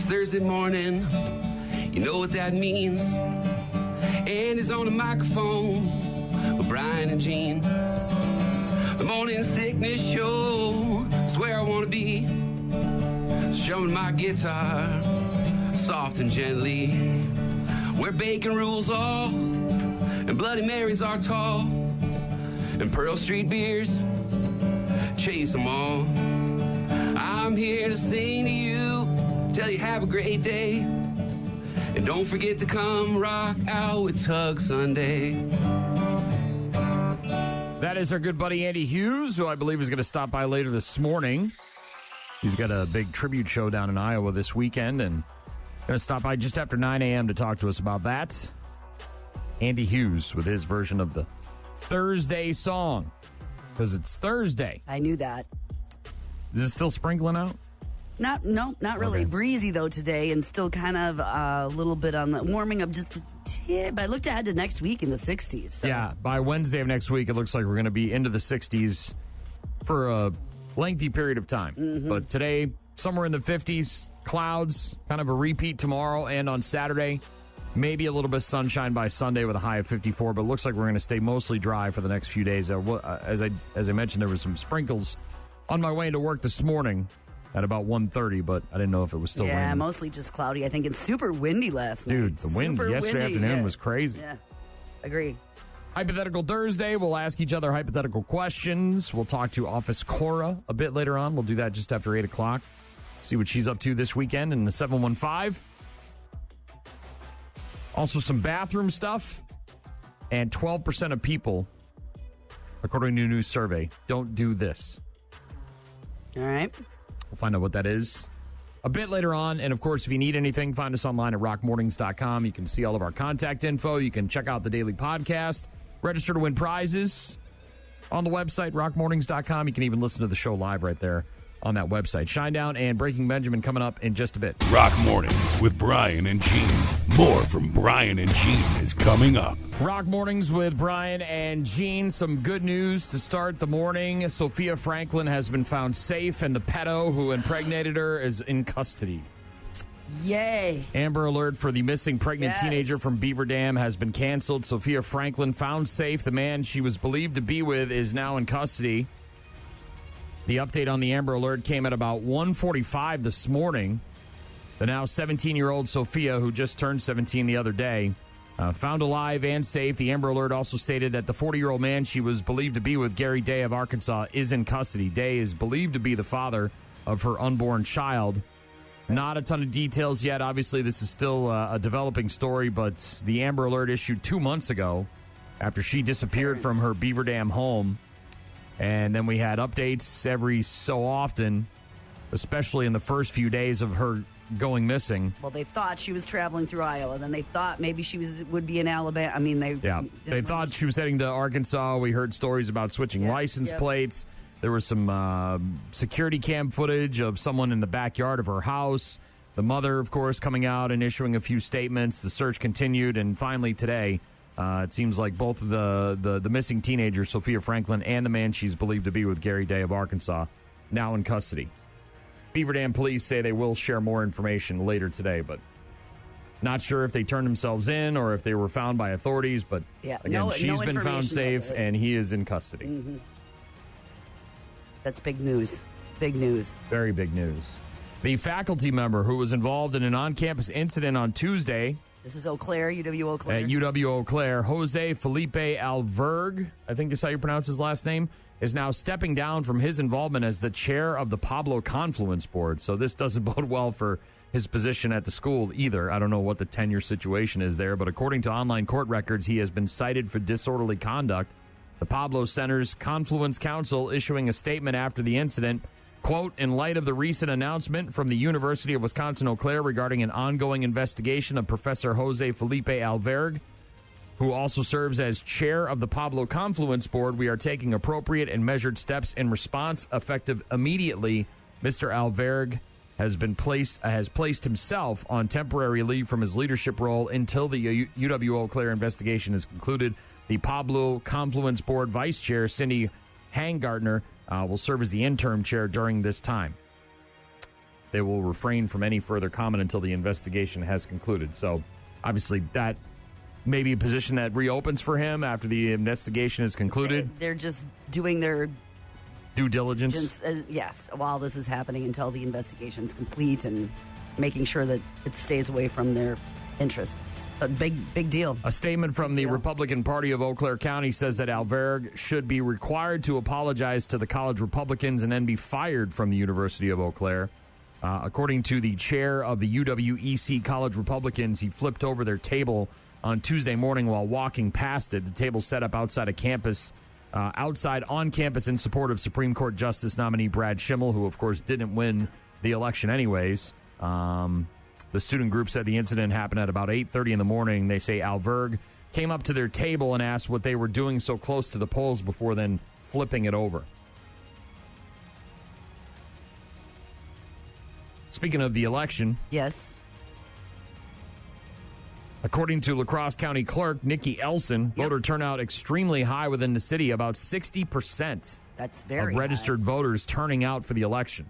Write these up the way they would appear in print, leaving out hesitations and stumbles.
It's Thursday morning, you know what that means. And he's on the microphone with Brian and Gene. The Morning Sickness Show is where I want to be. Strumming my guitar, soft and gently. Where bacon rules all, and Bloody Marys are tall. And Pearl Street beers, chase them all. I'm here to sing to you, tell you have a great day. And don't forget to come rock out with Tug Sunday. That is our good buddy Andy Hughes, who I believe is going to stop by later this morning. He's got a big tribute show down in Iowa this weekend, and going to stop by just after 9 a.m. to talk to us about that. Andy Hughes with his version of the Thursday song, because it's Thursday. I knew that. Is it still sprinkling out? Not really. Okay. Breezy, though, today, and still kind of a little bit on the warming up just a tip. But I looked ahead to next week in the 60s. So. Yeah, by Wednesday of next week, it looks like we're going to be into the 60s for a lengthy period of time. Mm-hmm. But today, somewhere in the 50s, clouds, kind of a repeat tomorrow and on Saturday. Maybe a little bit of sunshine by Sunday with a high of 54, but it looks like we're going to stay mostly dry for the next few days. As I mentioned, there was some sprinkles on my way into work this morning at about 1:30, but I didn't know if it was still raining. Yeah, mostly just cloudy, I think, and super windy last night. Dude, the wind yesterday afternoon was crazy. Yeah, agreed. Hypothetical Thursday, we'll ask each other hypothetical questions. We'll talk to Office Cora a bit later on. We'll do that just after 8 o'clock. See what she's up to this weekend in the 715. Also some bathroom stuff. And 12% of people, according to a new survey, don't do this. All right. We'll find out what that is a bit later on. And, of course, if you need anything, find us online at rockmornings.com. You can see all of our contact info. You can check out the daily podcast. Register to win prizes on the website, rockmornings.com. You can even listen to the show live right there on that website. Shinedown and Breaking Benjamin coming up in just a bit. Rock Mornings with Brian and Gene. More from Brian and Gene is coming up. Rock Mornings with Brian and Gene. Some good news to start the morning. Sophia Franklin has been found safe, and the pedo who impregnated her is in custody. Yay. Amber Alert for the missing pregnant teenager from Beaver Dam has been canceled. Sophia Franklin found safe. The man she was believed to be with is now in custody. The update on the Amber Alert came at about 1:45 this morning. The now 17-year-old Sophia, who just turned 17 the other day, found alive and safe. The Amber Alert also stated that the 40-year-old man she was believed to be with, Gary Day of Arkansas, is in custody. Day is believed to be the father of her unborn child. Not a ton of details yet. Obviously, this is still a developing story, but the Amber Alert issued 2 months ago after she disappeared from her Beaver Dam home. And then we had updates every so often, especially in the first few days of her going missing. Well, they thought she was traveling through Iowa. Then they thought maybe she would be in Alabama. I mean, they thought she was heading to Arkansas. We heard stories about switching license plates. There was some security cam footage of someone in the backyard of her house. The mother, of course, coming out and issuing a few statements. The search continued, and finally today, it seems like both of the missing teenager, Sophia Franklin, and the man she's believed to be with, Gary Day of Arkansas, now in custody. Beaver Dam police say they will share more information later today, but not sure if they turned themselves in or if they were found by authorities. But again, she's been found safe, and he is in custody. Mm-hmm. That's big news. Big news. Very big news. The faculty member who was involved in an on-campus incident on Tuesday. This is Eau Claire, UW Eau Claire. At UW Eau Claire, Jose Felipe Alverg, I think is how you pronounce his last name, is now stepping down from his involvement as the chair of the Pablo Confluence Board. So this doesn't bode well for his position at the school either. I don't know what the tenure situation is there, but according to online court records, he has been cited for disorderly conduct. The Pablo Center's Confluence Council issuing a statement after the incident. Quote, in light of the recent announcement from the University of Wisconsin-Eau Claire regarding an ongoing investigation of Professor Jose Felipe Alverg, who also serves as chair of the Pablo Confluence Board, we are taking appropriate and measured steps in response effective immediately. Mr. Alverg has placed himself on temporary leave from his leadership role until the UW Eau Claire investigation is concluded. The Pablo Confluence Board Vice Chair, Cindy Hangartner, will serve as the interim chair during this time. they will refrain from any further comment until the investigation has concluded. So, obviously, that may be a position that reopens for him after the investigation is concluded. They're just doing their due diligence. Yes, while this is happening until the investigation is complete and making sure that it stays away from their interests. But big deal. A statement from the Republican Party of Eau Claire County says that Alverg should be required to apologize to the college Republicans and then be fired from the University of Eau Claire. According to the chair of the UWEC College Republicans, he flipped over their table on Tuesday morning while walking past it. The table set up outside of campus, on campus in support of Supreme Court Justice nominee Brad Schimmel, who, of course, didn't win the election anyways. The student group said the incident happened at about 8:30 in the morning. They say Alverg came up to their table and asked what they were doing so close to the polls before then flipping it over. Speaking of the election. Yes. According to La Crosse County Clerk Nikki Elson, voter turnout extremely high within the city, about 60%. That's very of registered voters turning out for the election.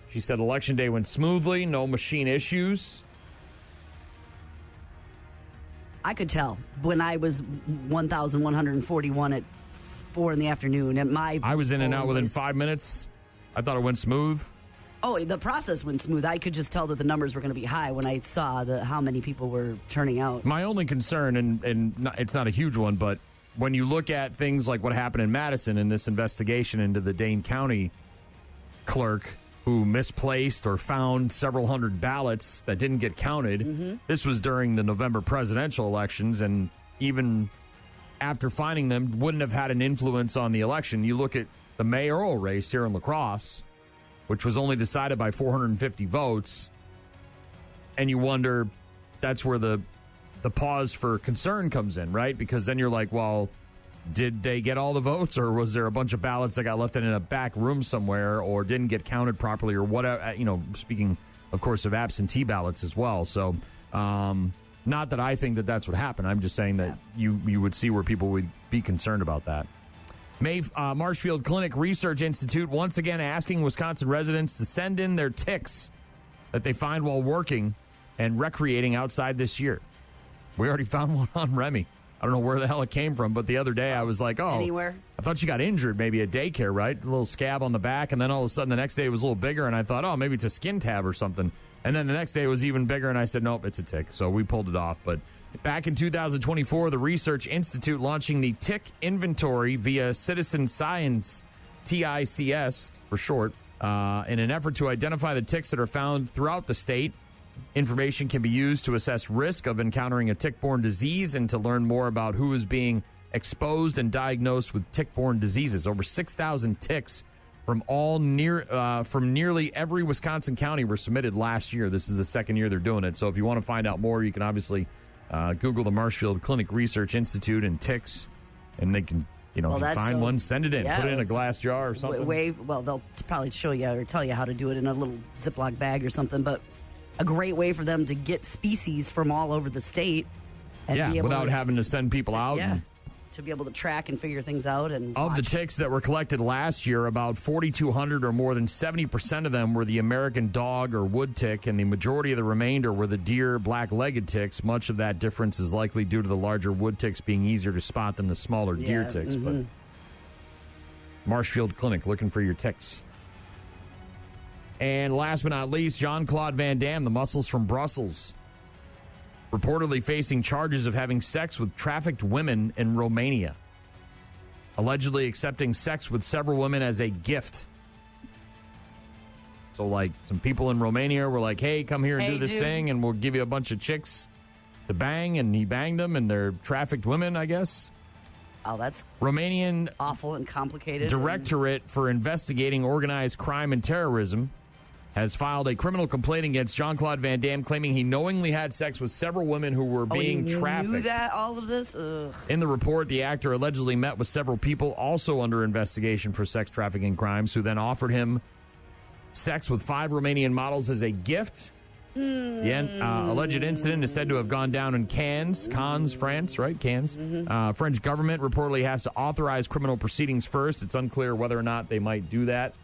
She said Election Day went smoothly, no machine issues. I could tell when I was 1,141 at 4 in the afternoon. I was in and out within 5 minutes. I thought it went smooth. Oh, the process went smooth. I could just tell that the numbers were going to be high when I saw how many people were turning out. My only concern, and it's not a huge one, but when you look at things like what happened in Madison in this investigation into the Dane County clerk who misplaced or found several hundred ballots that didn't get counted. Mm-hmm. This was during the November presidential elections, and even after finding them, wouldn't have had an influence on the election. You look at the mayoral race here in La Crosse, which was only decided by 450 votes, and you wonder, that's where the pause for concern comes in, right? Because then you're like, well, did they get all the votes, or was there a bunch of ballots that got left in a back room somewhere or didn't get counted properly or whatever? Speaking, of course, of absentee ballots as well. So not that I think that that's what happened. I'm just saying that you would see where people would be concerned about that. Marshfield Clinic Research Institute once again asking Wisconsin residents to send in their ticks that they find while working and recreating outside this year. We already found one on Remy. I don't know where the hell it came from, but the other day I was like, anywhere? I thought she got injured, maybe at daycare, right? A little scab on the back, and then all of a sudden the next day it was a little bigger, and I thought, maybe it's a skin tab or something. And then the next day it was even bigger, and I said, nope, it's a tick. So we pulled it off. But back in 2024, the Research Institute launching the tick inventory via Citizen Science, TICS for short, in an effort to identify the ticks that are found throughout the state. Information can be used to assess risk of encountering a tick-borne disease and to learn more about who is being exposed and diagnosed with tick-borne diseases. Over 6,000 ticks from nearly every Wisconsin county were submitted last year. This is the second year they're doing it. So if you want to find out more, you can obviously Google the Marshfield Clinic Research Institute and ticks, and they can, if you find one, send it in. Put it in a glass jar or something. They'll probably show you or tell you how to do it in a little Ziploc bag or something, but a great way for them to get species from all over the state. And without having to send people out. Yeah, to be able to track and figure things out. And of the ticks that were collected last year, about 4,200 or more than 70% of them were the American dog or wood tick, and the majority of the remainder were the deer black-legged ticks. Much of that difference is likely due to the larger wood ticks being easier to spot than the smaller deer ticks. Mm-hmm. But Marshfield Clinic, looking for your ticks. And last but not least, Jean-Claude Van Damme, the Muscles from Brussels, reportedly facing charges of having sex with trafficked women in Romania, allegedly accepting sex with several women as a gift. So, like, some people in Romania were like, hey, come here and do this thing, and we'll give you a bunch of chicks to bang, and he banged them, and they're trafficked women, I guess. Oh, that's Romanian awful and complicated. Directorate for Investigating Organized Crime and Terrorism has filed a criminal complaint against Jean-Claude Van Damme, claiming he knowingly had sex with several women who were being trafficked. Knew that, all of this? Ugh. In the report, the actor allegedly met with several people also under investigation for sex trafficking crimes, who then offered him sex with 5 Romanian models as a gift. The alleged incident is said to have gone down in Cannes, France, right? Cannes. Mm-hmm. French government reportedly has to authorize criminal proceedings first. It's unclear whether or not they might do that.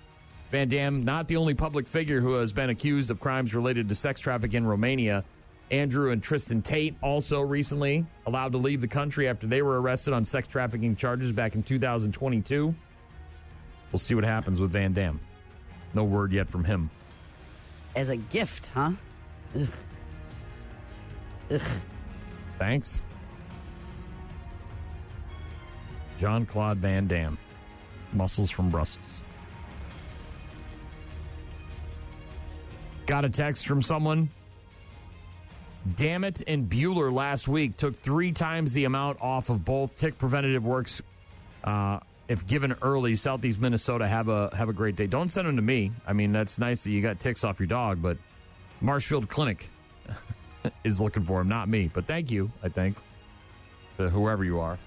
Van Dam, not the only public figure who has been accused of crimes related to sex trafficking in Romania. Andrew and Tristan Tate also recently allowed to leave the country after they were arrested on sex trafficking charges back in 2022. We'll see what happens with Van Dam. No word yet from him. As a gift, huh? Ugh. Ugh. Thanks. Jean-Claude Van Damme. Muscles from Brussels. Got a text from someone. Dammit and Bueller last week took 3 times the amount off of both tick preventative works. If given early, Southeast Minnesota, have a great day. Don't send them to me. I mean, that's nice that you got ticks off your dog, but Marshfield Clinic is looking for him, not me. But thank you, I think, to whoever you are,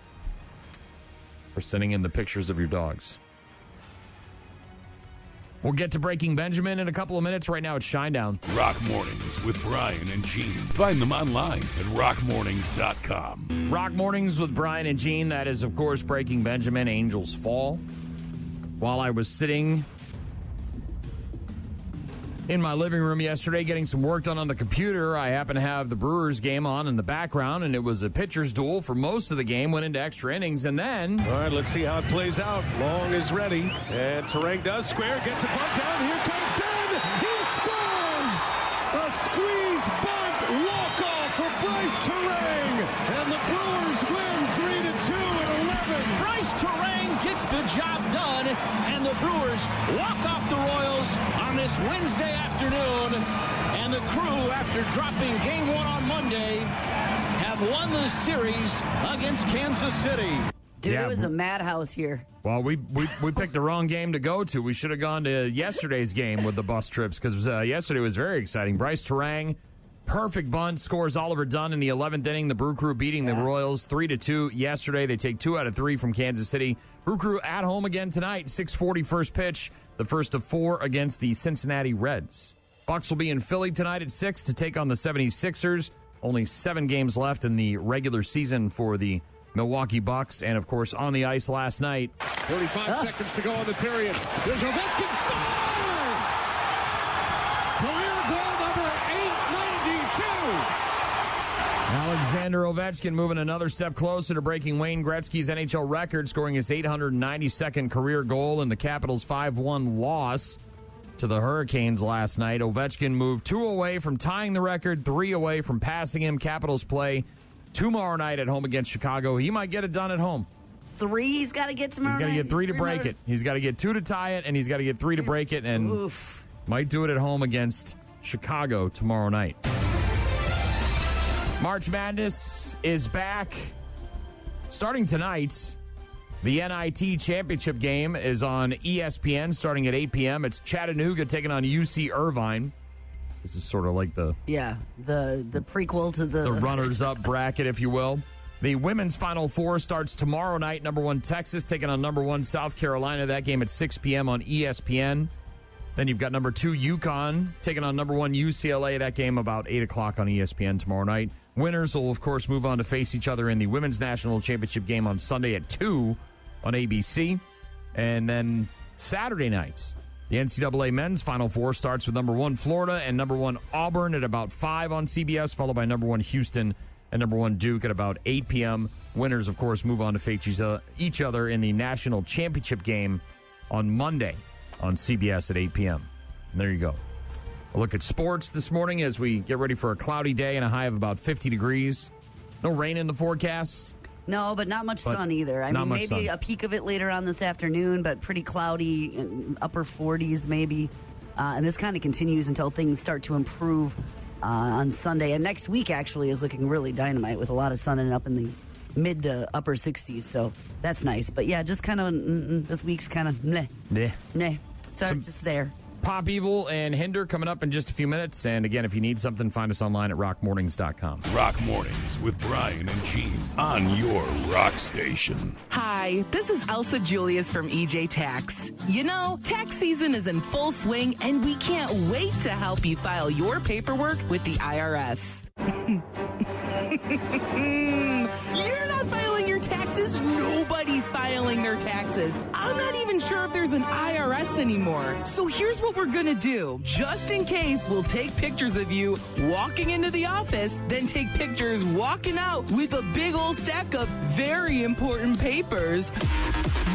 for sending in the pictures of your dogs. We'll get to Breaking Benjamin in a couple of minutes. Right now, it's Shinedown. Rock Mornings with Brian and Gene. Find them online at rockmornings.com. Rock Mornings with Brian and Gene. That is, of course, Breaking Benjamin, Angels Fall. While I was sitting in my living room yesterday getting some work done on the computer, I happened to have the Brewers game on in the background, and it was a pitcher's duel for most of the game, went into extra innings, and then... All right, let's see how it plays out. Long is ready, and Terang does square, gets a bunt down, here comes Dunn, he scores! A squeeze bunt walk-off for Bryce Terang, and the Brewers win 3-2 in 11. Bryce Terang gets the job done, and the Brewers walk off the Royals on this Wednesday afternoon. And the crew, after dropping Game 1 on Monday, have won the series against Kansas City. Dude, Yeah, it was a madhouse here. Well, we picked the wrong game to go to. We should have gone to yesterday's game with the bus trips, because yesterday was very exciting. Bryce Terang, perfect bunt, scores Oliver Dunn in the 11th inning. The Brew Crew beating the Royals 3-2 yesterday. They take 2 out of 3 from Kansas City. Brew Crew at home again tonight, 6:40 first pitch, the first of 4 against the Cincinnati Reds. Bucks will be in Philly tonight at 6 to take on the 76ers. Only 7 games left in the regular season for the Milwaukee Bucks. And, of course, on the ice last night. 35 seconds to go in the period. There's Ovechkin score! Career goal number 892. Alexander Ovechkin moving another step closer to breaking Wayne Gretzky's NHL record, scoring his 892nd career goal in the Capitals' 5-1 loss to the Hurricanes last night. Ovechkin moved 2 away from tying the record, 3 away from passing him. Capitals play tomorrow night at home against Chicago. He might get it done at home. 3 he's got to get tomorrow He's got to night? get 3 to break it. He's got to get 2 to tie it, and he's got to get 3 to break it, and Oof. might do it at home against Chicago tomorrow night. March Madness is back. Starting tonight, the NIT championship game is on ESPN starting at 8 p.m. It's Chattanooga taking on UC Irvine. This is sort of like the prequel to the runners-up bracket, if you will. The women's Final Four starts tomorrow night. Number 1 Texas taking on number 1 South Carolina. That game at 6 p.m. on ESPN. Then you've got number 2 UConn taking on number 1 UCLA. That game about 8 o'clock on ESPN tomorrow night. Winners will, of course, move on to face each other in the Women's National Championship game on Sunday at 2 on ABC. And then Saturday nights, the NCAA Men's Final Four starts with number 1 Florida and number 1 Auburn at about 5 on CBS, followed by number 1 Houston and number 1 Duke at about 8 p.m. Winners, of course, move on to face each other in the National Championship game on Monday on CBS at 8 p.m. And there you go. A look at sports this morning as we get ready for a cloudy day and a high of about 50 degrees. No rain in the forecast. No, but not much sun either. I mean, maybe a peak of it later on this afternoon, but pretty cloudy, upper 40s maybe. And this kind of continues until things start to improve on Sunday. And next week actually is looking really dynamite with a lot of sun and up in the mid to upper 60s. So that's nice. But yeah, just kind of this week's kind of meh. So just there. Pop Evil and Hinder coming up in just a few minutes. And again, if you need something, find us online at rockmornings.com. Rock Mornings with Brian and Gene on your rock station. Hi, this is Elsa Julius from EJ Tax. You know, tax season is in full swing, and we can't wait to help you file your paperwork with the IRS. You're not filing your taxes? No nobody's filing their taxes. I'm not even sure if there's an IRS anymore. So here's what we're gonna do. Just in case, we'll take pictures of you walking into the office, then take pictures walking out with a big old stack of very important papers.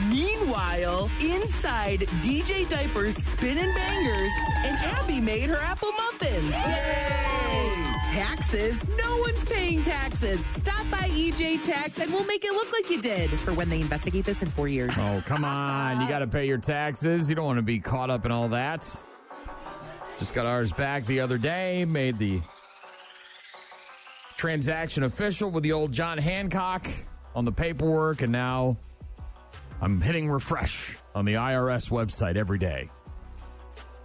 Meanwhile, inside, DJ Diaper's spinning bangers, and Abby made her apple muffins. Yay! Taxes? No one's paying taxes. Stop by EJ Tax and we'll make it look like you did for when they investigate this in 4 years. Oh, come on. You got to pay your taxes. You don't want to be caught up in all that. Just got ours back the other day. Made the transaction official with the old John Hancock on the paperwork, and now I'm hitting refresh on the IRS website every day.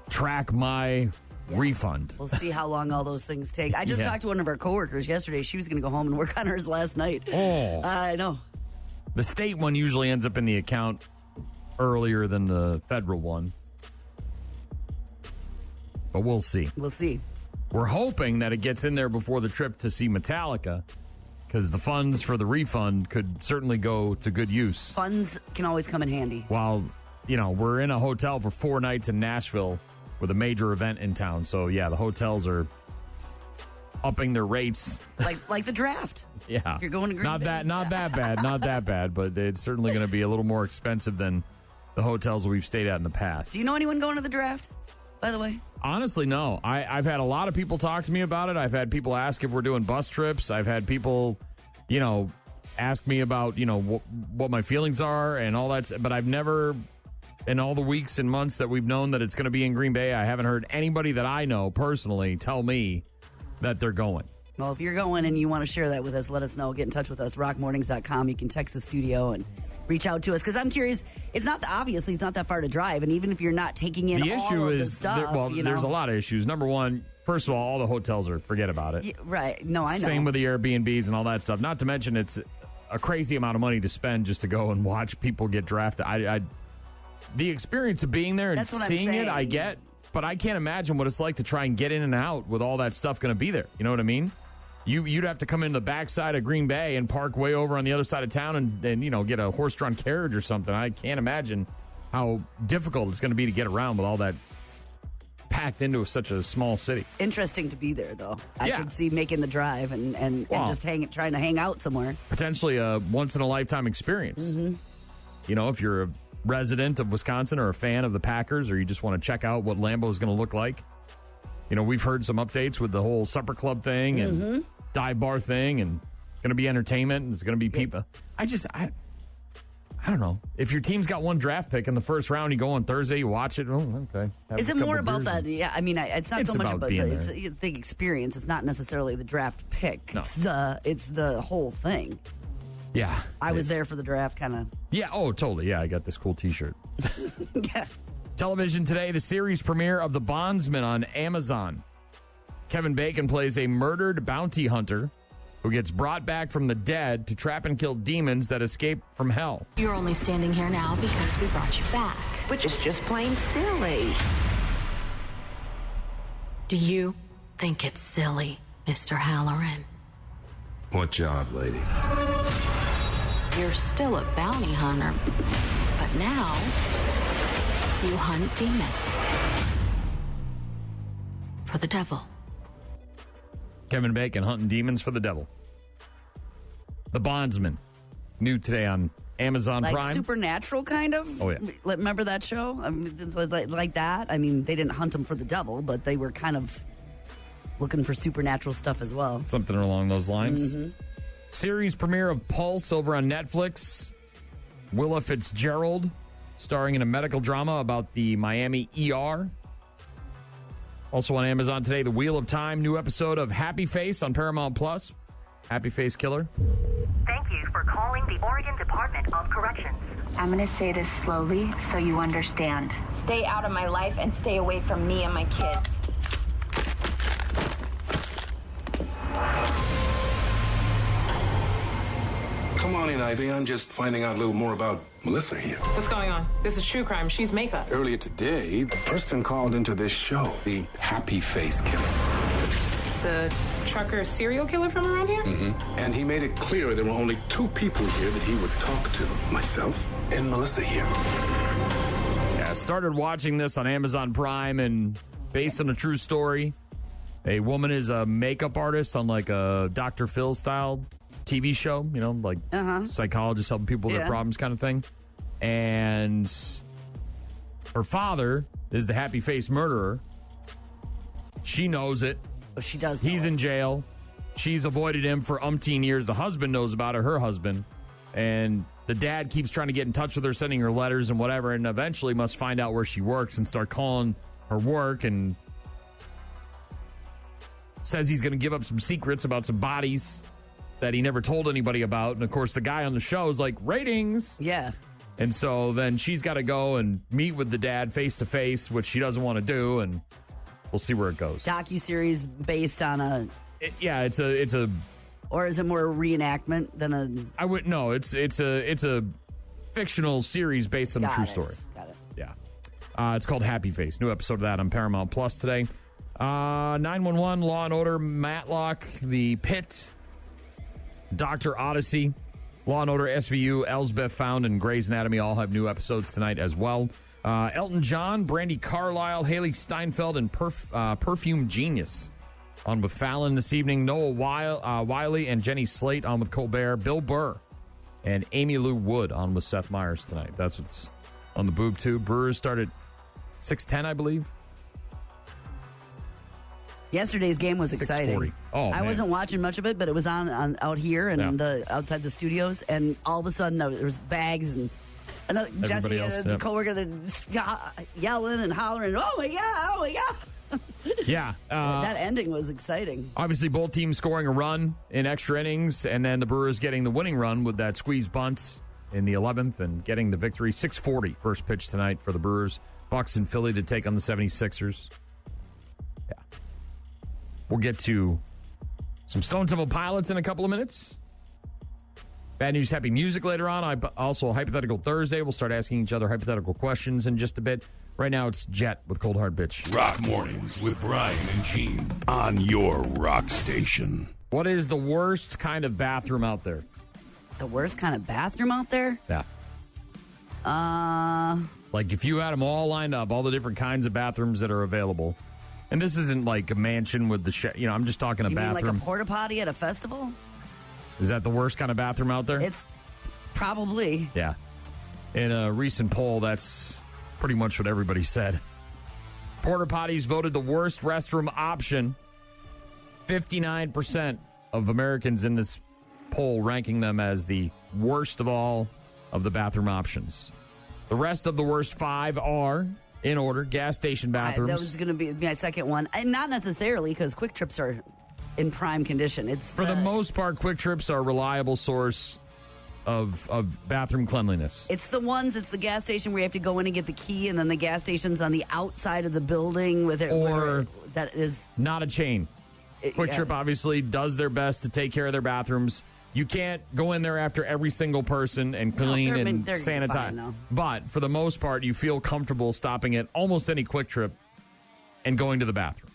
Track my refund. We'll see how long all those things take. I just talked to one of our coworkers yesterday. She was going to go home and work on hers last night. Oh. I know. The state one usually ends up in the account earlier than the federal one. But we'll see. We'll see. We're hoping that it gets in there before the trip to see Metallica, because the funds for the refund could certainly go to good use. Funds can always come in handy. While, we're in a hotel for 4 nights in Nashville with a major event in town. So, yeah, the hotels are upping their rates. Like the draft. Yeah. If you're going to Green Bay. Not that bad, but it's certainly going to be a little more expensive than the hotels we've stayed at in the past. Do you know anyone going to the draft, by the way? Honestly, no. I've had a lot of people talk to me about it. I've had people ask if we're doing bus trips. I've had people, ask me about, what my feelings are and all that. But I've never, in all the weeks and months that we've known that it's going to be in Green Bay, I haven't heard anybody that I know personally tell me that they're going. Well, if you're going and you want to share that with us, let us know. Get in touch with us, rockmornings.com. You can text the studio and reach out to us, because I'm curious. It's not obviously it's not that far to drive, and even if you're not taking in the all issue of is the stuff, there's a lot of issues. Number one, first of all the hotels are forget about it. Yeah, right? No, I know. Same with the Airbnbs and all that stuff. Not to mention it's a crazy amount of money to spend just to go and watch people get drafted. The experience of being there and seeing it, I get, but I can't imagine what it's like to try and get in and out with all that stuff going to be there. You know what I mean? You'd have to come in the backside of Green Bay and park way over on the other side of town and get a horse-drawn carriage or something. I can't imagine how difficult it's going to be to get around with all that packed into such a small city. Interesting to be there, though. I could see making the drive and just trying to hang out somewhere. Potentially a once-in-a-lifetime experience. Mm-hmm. If you're a resident of Wisconsin or a fan of the Packers, or you just want to check out what Lambeau is going to look like. We've heard some updates with the whole supper club thing and dive bar thing, and going to be entertainment, and it's going to be people. I don't know. If your team's got one draft pick in the first round, you go on Thursday, you watch it. Oh, okay. Is it more about that? Yeah, I mean, it's not so much about the experience. It's not necessarily the draft pick. No. It's the whole thing. Yeah. I was there for the draft, kind of. Yeah, oh, totally. Yeah, I got this cool T-shirt. Yeah. Television today, the series premiere of The Bondsman on Amazon. Kevin Bacon plays a murdered bounty hunter who gets brought back from the dead to trap and kill demons that escape from hell. You're only standing here now because we brought you back. Which is just plain silly. Do you think it's silly, Mr. Halloran? What job, lady? You're still a bounty hunter, but now you hunt demons for the devil. Kevin Bacon hunting demons for the devil. The Bondsman, new today on Amazon Prime. Like Supernatural, kind of? Oh, yeah. Remember that show? I mean, it's like that? I mean, they didn't hunt them for the devil, but they were kind of looking for supernatural stuff as well. Something along those lines. Mm-hmm. Series premiere of Pulse over on Netflix. Willa Fitzgerald starring in a medical drama about the Miami ER. Also on Amazon today, The Wheel of Time, new episode of Happy Face on Paramount Plus. Happy Face Killer. Thank you for calling the Oregon Department of Corrections. I'm going to say this slowly so you understand. Stay out of my life and stay away from me and my kids. Come on in, Ivy. I'm just finding out a little more about Melissa here. What's going on? This is true crime. She's makeup. Earlier today, a person called into this show, the Happy Face Killer. The trucker serial killer from around here? Mm-hmm. And he made it clear there were only 2 people here that he would talk to. Myself and Melissa here. Yeah, started watching this on Amazon Prime, and based on a true story. A woman is a makeup artist on like a Dr. Phil style TV show, like psychologists helping people with their problems kind of thing. And her father is the happy face murderer. She knows it. Oh, she does. He's in jail. She's avoided him for umpteen years. The husband knows about it, her husband. And the dad keeps trying to get in touch with her, sending her letters and whatever, and eventually must find out where she works and start calling her work, and says he's going to give up some secrets about some bodies that he never told anybody about. And, of course, the guy on the show is like, ratings. Yeah. And so then she's got to go and meet with the dad face-to-face, which she doesn't want to do, and we'll see where it goes. Docuseries based on a... it's a... Or is it more a reenactment than a... I would... No, it's a fictional series based on a true story. Got it. Yeah. It's called Happy Face. New episode of that on Paramount Plus today. 911, Law and Order, Matlock, The Pit, Dr. Odyssey, Law and Order, SVU, Elsbeth Found, and Grey's Anatomy all have new episodes tonight as well. Elton John, Brandi Carlile, Haley Steinfeld, and Perfume Genius on with Fallon this evening. Noah Wiley and Jenny Slate on with Colbert. Bill Burr and Amy Lou Wood on with Seth Meyers tonight. That's what's on the boob tube. Brewers start at 6:10, I believe. Yesterday's game was exciting. I wasn't watching much of it, but it was on out here and outside the studios, and all of a sudden there was bags and Jesse, the coworker, yelling and hollering. Oh my god! Yeah, that ending was exciting. Obviously, both teams scoring a run in extra innings, and then the Brewers getting the winning run with that squeeze bunt in the 11th and getting the victory. 6:40 first pitch tonight for the Brewers. Bucks in Philly to take on the 76ers. Yeah. We'll get to some Stone Temple Pilots in a couple of minutes. Bad News, Happy Music later on. Also, Hypothetical Thursday. We'll start asking each other hypothetical questions in just a bit. Right now, it's Jet with Cold Hard Bitch. Rock Mornings with Brian and Gene on your rock station. What is the worst kind of bathroom out there? The worst kind of bathroom out there? Yeah. Like if you had them all lined up, all the different kinds of bathrooms that are available. And this isn't like a mansion with the I'm just talking a bathroom. You mean like a porta potty at a festival? Is that the worst kind of bathroom out there? It's probably. Yeah. In a recent poll, that's pretty much what everybody said. Porta potties voted the worst restroom option. 59% of Americans in this poll ranking them as the worst of all of the bathroom options. The rest of the worst 5 are, in order, gas station bathrooms. That was going to be my second one. And not necessarily, because Quick Trips are in prime condition. For the most part, Quick Trips are a reliable source of bathroom cleanliness. It's the gas station where you have to go in and get the key, and then the gas station's on the outside of the building with it. Or that is not a chain. Quick Trip obviously does their best to take care of their bathrooms. You can't go in there after every single person and clean and sanitize. Fine, but for the most part, you feel comfortable stopping at almost any Quick Trip and going to the bathroom.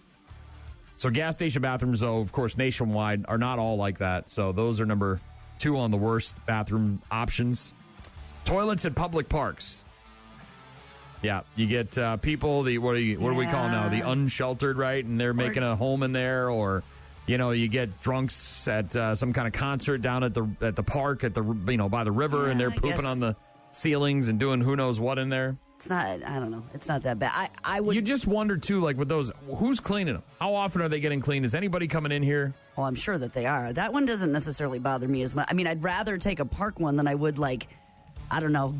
So gas station bathrooms, though, of course, nationwide, are not all like that. So those are number 2 on the worst bathroom options. Toilets at public parks. Yeah, you get people, what do we call now? The unsheltered, right? And they're making a home in there, or you get drunks at some kind of concert down at the park by the river, and they're pooping on the ceilings and doing who knows what in there. It's not. I don't know. It's not that bad. I would. You just wonder too, like with those, who's cleaning them? How often are they getting cleaned? Is anybody coming in here? Oh, I'm sure that they are. That one doesn't necessarily bother me as much. I mean, I'd rather take a park one than I would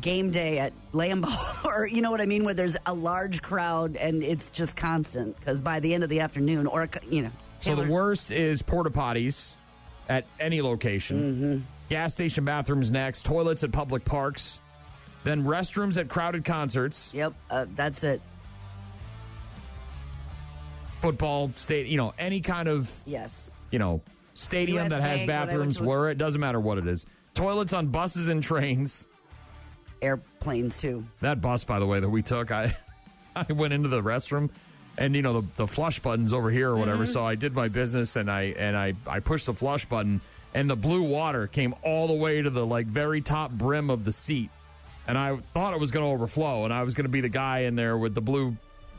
game day at Lambeau, or you know what I mean, where there's a large crowd and it's just constant. Because by the end of the afternoon, So the worst is porta potties at any location. Mm-hmm. Gas station bathrooms next. Toilets at public parks. Then restrooms at crowded concerts. Yep, that's it. Football, any kind of stadium US that has Bank, bathrooms where it doesn't matter what it is. Toilets on buses and trains. Airplanes too. That bus, by the way, that we took, I went into the restroom And, the flush button's over here or whatever. So I did my business, and I pushed the flush button, and the blue water came all the way to the, very top brim of the seat. And I thought it was going to overflow, and I was going to be the guy in there with the blue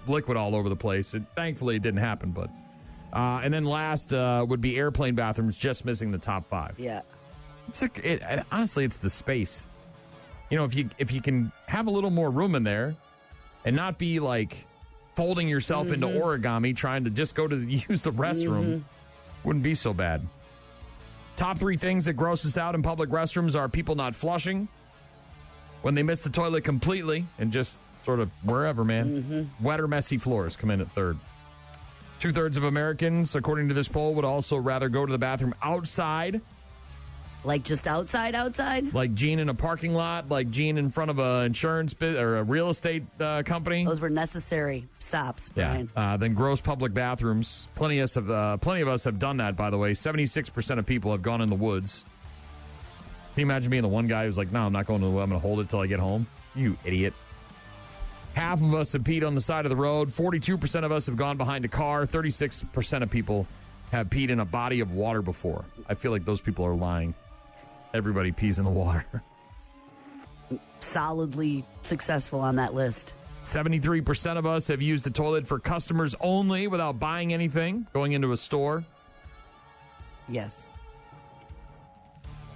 liquid all over the place. Thankfully, it didn't happen, but... and then last would be airplane bathrooms, just missing the top 5. Yeah. Honestly, it's the space. If you can have a little more room in there and not be, folding yourself into origami, trying to just go to use the restroom, wouldn't be so bad. Top 3 things that gross us out in public restrooms are people not flushing, when they miss the toilet completely, and just sort of wherever, man. Wet or messy floors come in at third. 2/3 of Americans, according to this poll, would also rather go to the bathroom outside. Like just outside? Like Gene in a parking lot, like Gene in front of an insurance or a real estate company. Those were necessary stops, Brian. Yeah. Then gross public bathrooms. Plenty of us have done that, by the way. 76% of people have gone in the woods. Can you imagine being the one guy who's like, no, I'm not going to the woods. I'm going to hold it till I get home? You idiot. Half of us have peed on the side of the road. 42% of us have gone behind a car. 36% of people have peed in a body of water before. I feel like those people are lying. Everybody pees in the water. Solidly successful on that list. 73% of us have used the toilet for customers only without buying anything, going into a store. Yes.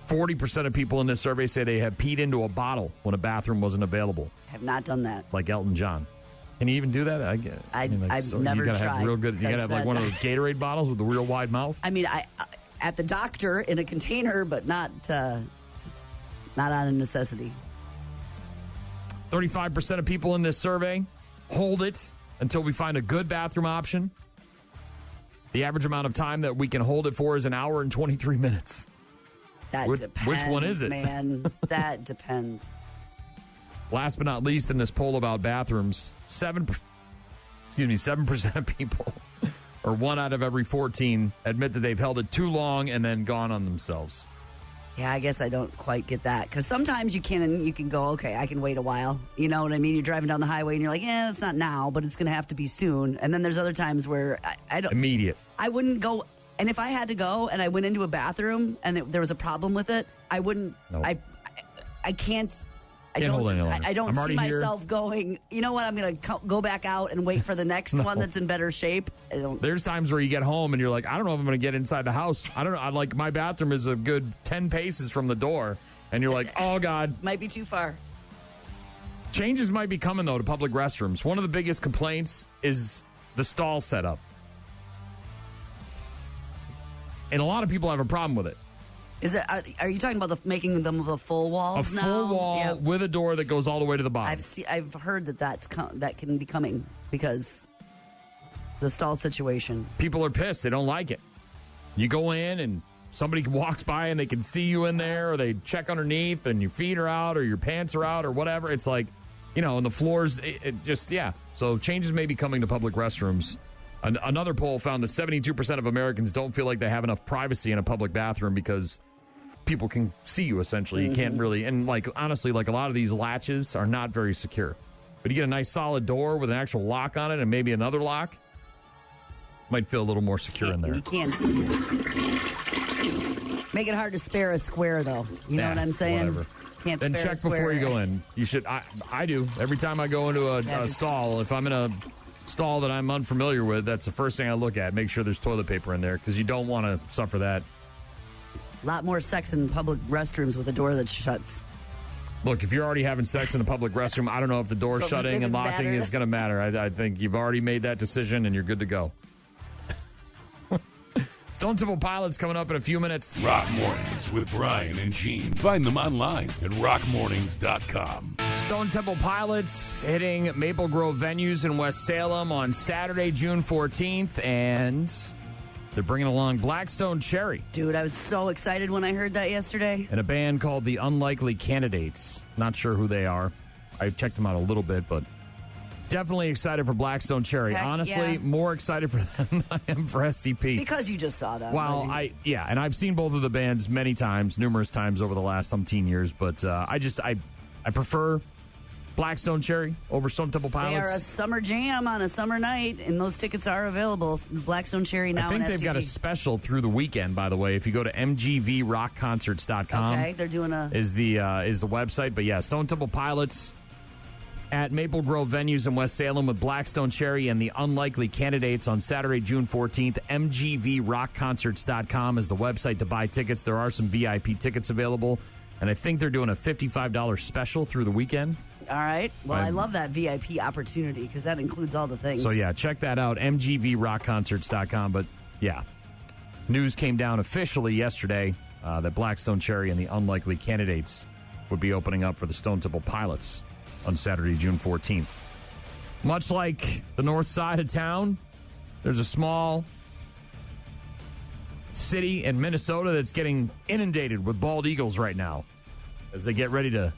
40% of people in this survey say they have peed into a bottle when a bathroom wasn't available. Have not done that. Like Elton John. Can you even do that? I've never tried. You gotta have real good. You gotta have one of those Gatorade bottles with the real wide mouth. I mean, I at the doctor in a container, but not on a necessity. 35% of people in this survey hold it until we find a good bathroom option. The average amount of time that we can hold it for is an hour and 23 minutes. That depends. Which one is it? Man, that depends. Last but not least, in this poll about bathrooms, 7% of people, or 1 out of every 14, admit that they've held it too long and then gone on themselves. Yeah, I guess I don't quite get that. Because sometimes you can go, okay, I can wait a while. You know what I mean? You're driving down the highway and you're like, yeah, it's not now, but it's going to have to be soon. And then there's other times where I don't. Immediate. I wouldn't go. And if I had to go and I went into a bathroom and there was a problem with it, I wouldn't. Nope. I can't. I don't see myself going, you know what, I'm going to go back out and wait for the next one that's in better shape. There's times where you get home and you're like, I don't know if I'm going to get inside the house. I don't know. My bathroom is a good 10 paces from the door. And you're like, oh, God. Might be too far. Changes might be coming, though, to public restrooms. One of the biggest complaints is the stall setup. And a lot of people have a problem with it. Is it? Are you talking about making them the full walls now? A full wall with a door that goes all the way to the bottom. I've heard that can be coming because the stall situation. People are pissed. They don't like it. You go in and somebody walks by and they can see you in there, or they check underneath and your feet are out or your pants are out or whatever. It's like, and the floors, So changes may be coming to public restrooms. Another poll found that 72% of Americans don't feel like they have enough privacy in a public bathroom because people can see you, essentially. You can't really, and honestly, a lot of these latches are not very secure. But you get a nice solid door with an actual lock on it and maybe another lock, might feel a little more secure in there. You can't make it hard to spare a square, though. You know what I'm saying? Whatever. Can't then spare check a square. Before you go in. You should. I do every time I go into a stall. If I'm in a stall that I'm unfamiliar with, that's the first thing I look at. Make sure there's toilet paper in there because you don't want to suffer that. A lot more sex in public restrooms with a door that shuts. Look, if you're already having sex in a public restroom, I don't know if the door shutting and locking is going to matter. I think you've already made that decision and you're good to go. Stone Temple Pilots coming up in a few minutes. Rock Mornings with Brian and Gene. Find them online at rockmornings.com. Stone Temple Pilots hitting Maple Grove venues in West Salem on Saturday, June 14th, and they're bringing along Blackstone Cherry. Dude, I was so excited when I heard that yesterday. And a band called The Unlikely Candidates. Not sure who they are. I checked them out a little bit, but definitely excited for Blackstone Cherry. Heck, honestly, more excited for them than I am for SDP. Because you just saw that. Well, and I've seen both of the bands many times, numerous times over the last umpteen years, but I prefer Blackstone Cherry over Stone Temple Pilots. They are a summer jam on a summer night, and those tickets are available. Blackstone Cherry now. I think they've got a special through the weekend. By the way, if you go to mgvrockconcerts.com, okay, they're doing is the website. But yeah, Stone Temple Pilots at Maple Grove venues in West Salem with Blackstone Cherry and the Unlikely Candidates on Saturday, June 14th. mgvrockconcerts.com is the website to buy tickets. There are some VIP tickets available, and I think they're doing a $55 special through the weekend. All right. Well, I love that VIP opportunity because that includes all the things. So, yeah, check that out, mgvrockconcerts.com. But, yeah, news came down officially yesterday that Blackstone Cherry and the Unlikely Candidates would be opening up for the Stone Temple Pilots on Saturday, June 14th. Much like the north side of town, there's a small city in Minnesota that's getting inundated with bald eagles right now as they get ready to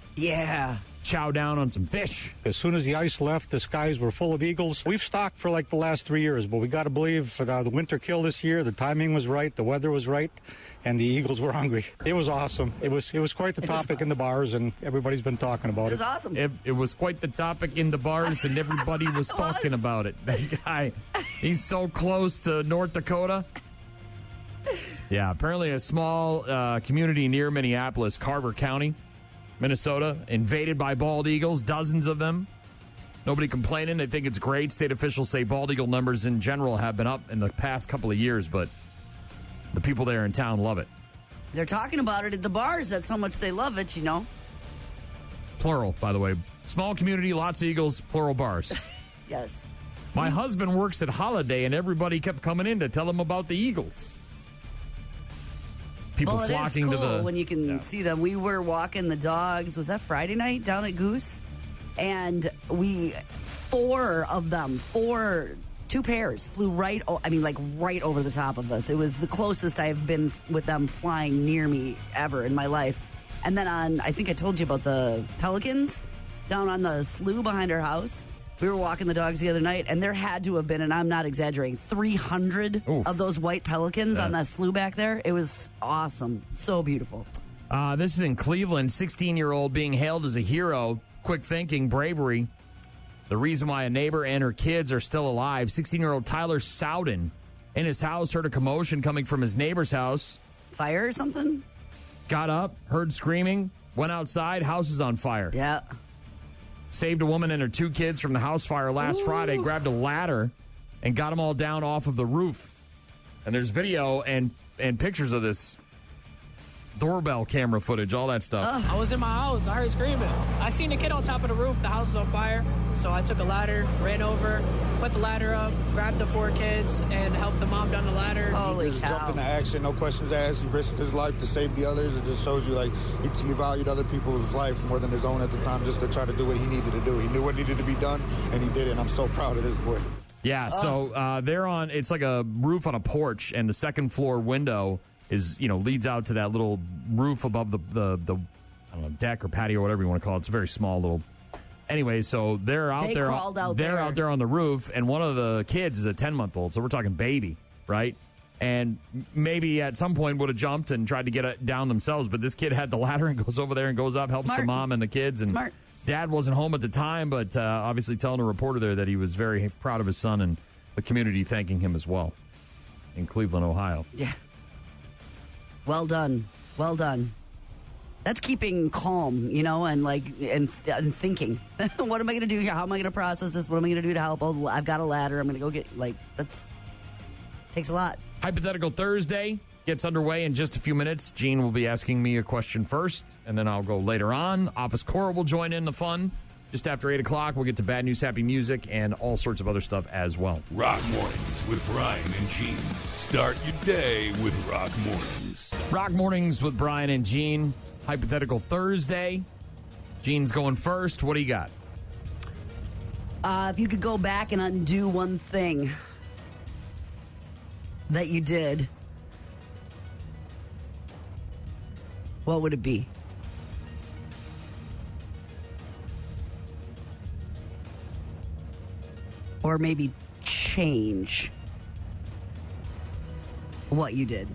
chow down on some fish. As soon as the ice left, the skies were full of eagles. We've stocked for like the last 3 years, but we got to believe for the winter kill this year, the timing was right, the weather was right, and the eagles were hungry. It was awesome. It was quite the topic in the bars, and everybody's been talking about it. It was awesome. It was quite the topic in the bars, and everybody was talking about it. That guy, he's so close to North Dakota. Yeah, apparently a small community near Minneapolis, Carver County, Minnesota, invaded by bald eagles, dozens of them. Nobody complaining. They think it's great. State officials say bald eagle numbers in general have been up in the past couple of years, but the people there in town love it. They're talking about it at the bars. That's how much they love it, you know. Plural, by the way. Small community, lots of eagles, plural bars. Yes. My husband works at Holiday, and everybody kept coming in to tell him about the eagles. People flocking to the when you can see them. We were walking the dogs. Was that Friday night down at Goose? And two pairs flew right over the top of us. It was the closest I've been with them flying near me ever in my life. And then I think I told you about the pelicans down on the slough behind our house. We were walking the dogs the other night, and there had to have been, and I'm not exaggerating, 300 of those white pelicans on that slough back there. It was awesome. So beautiful. This is in Cleveland. 16-year-old being hailed as a hero. Quick thinking, bravery. The reason why a neighbor and her kids are still alive. 16-year-old Tyler Sowden in his house heard a commotion coming from his neighbor's house. Fire or something? Got up, heard screaming, went outside, house is on fire. Yeah. Saved a woman and her two kids from the house fire last Friday, grabbed a ladder, and got them all down off of the roof. And there's video and pictures of this. Doorbell camera footage, all that stuff. I was in my house. I heard screaming. I seen a kid on top of the roof. The house was on fire. So I took a ladder, ran over, put the ladder up, grabbed the 4 kids, and helped the mom down the ladder. Holy cow. Jump Jumped into action, no questions asked. He risked his life to save the others. It just shows you, like, he valued other people's life more than his own at the time, just to try to do what he needed to do. He knew what needed to be done, and he did it. And I'm so proud of this boy. Yeah, so they're on, it's like a roof on a porch, and the second floor window is, leads out to that little roof above the I don't know, deck or patio, whatever you want to call it. It's a very small little. Anyway, so they're out there. They're out there on the roof, and one of the kids is a 10-month-old. So we're talking baby, right? And maybe at some point would have jumped and tried to get it down themselves, but this kid had the ladder and goes over there and goes up, helps the mom and the kids. And Dad wasn't home at the time, but obviously telling a reporter there that he was very proud of his son and the community thanking him as well in Cleveland, Ohio. Yeah. Well done. Well done. That's keeping calm, and thinking. What am I going to do here? How am I going to process this? What am I going to do to help? Oh, I've got a ladder. I'm going to go get, takes a lot. Hypothetical Thursday gets underway in just a few minutes. Gene will be asking me a question first, and then I'll go later on. Office Cora will join in the fun. Just after 8 o'clock, we'll get to bad news, happy music, and all sorts of other stuff as well. Rock Mornings with Brian and Gene. Start your day with Rock Mornings. Rock Mornings with Brian and Gene. Hypothetical Thursday. Gene's going first. What do you got? If you could go back and undo one thing that you did, what would it be? Or maybe change what you did.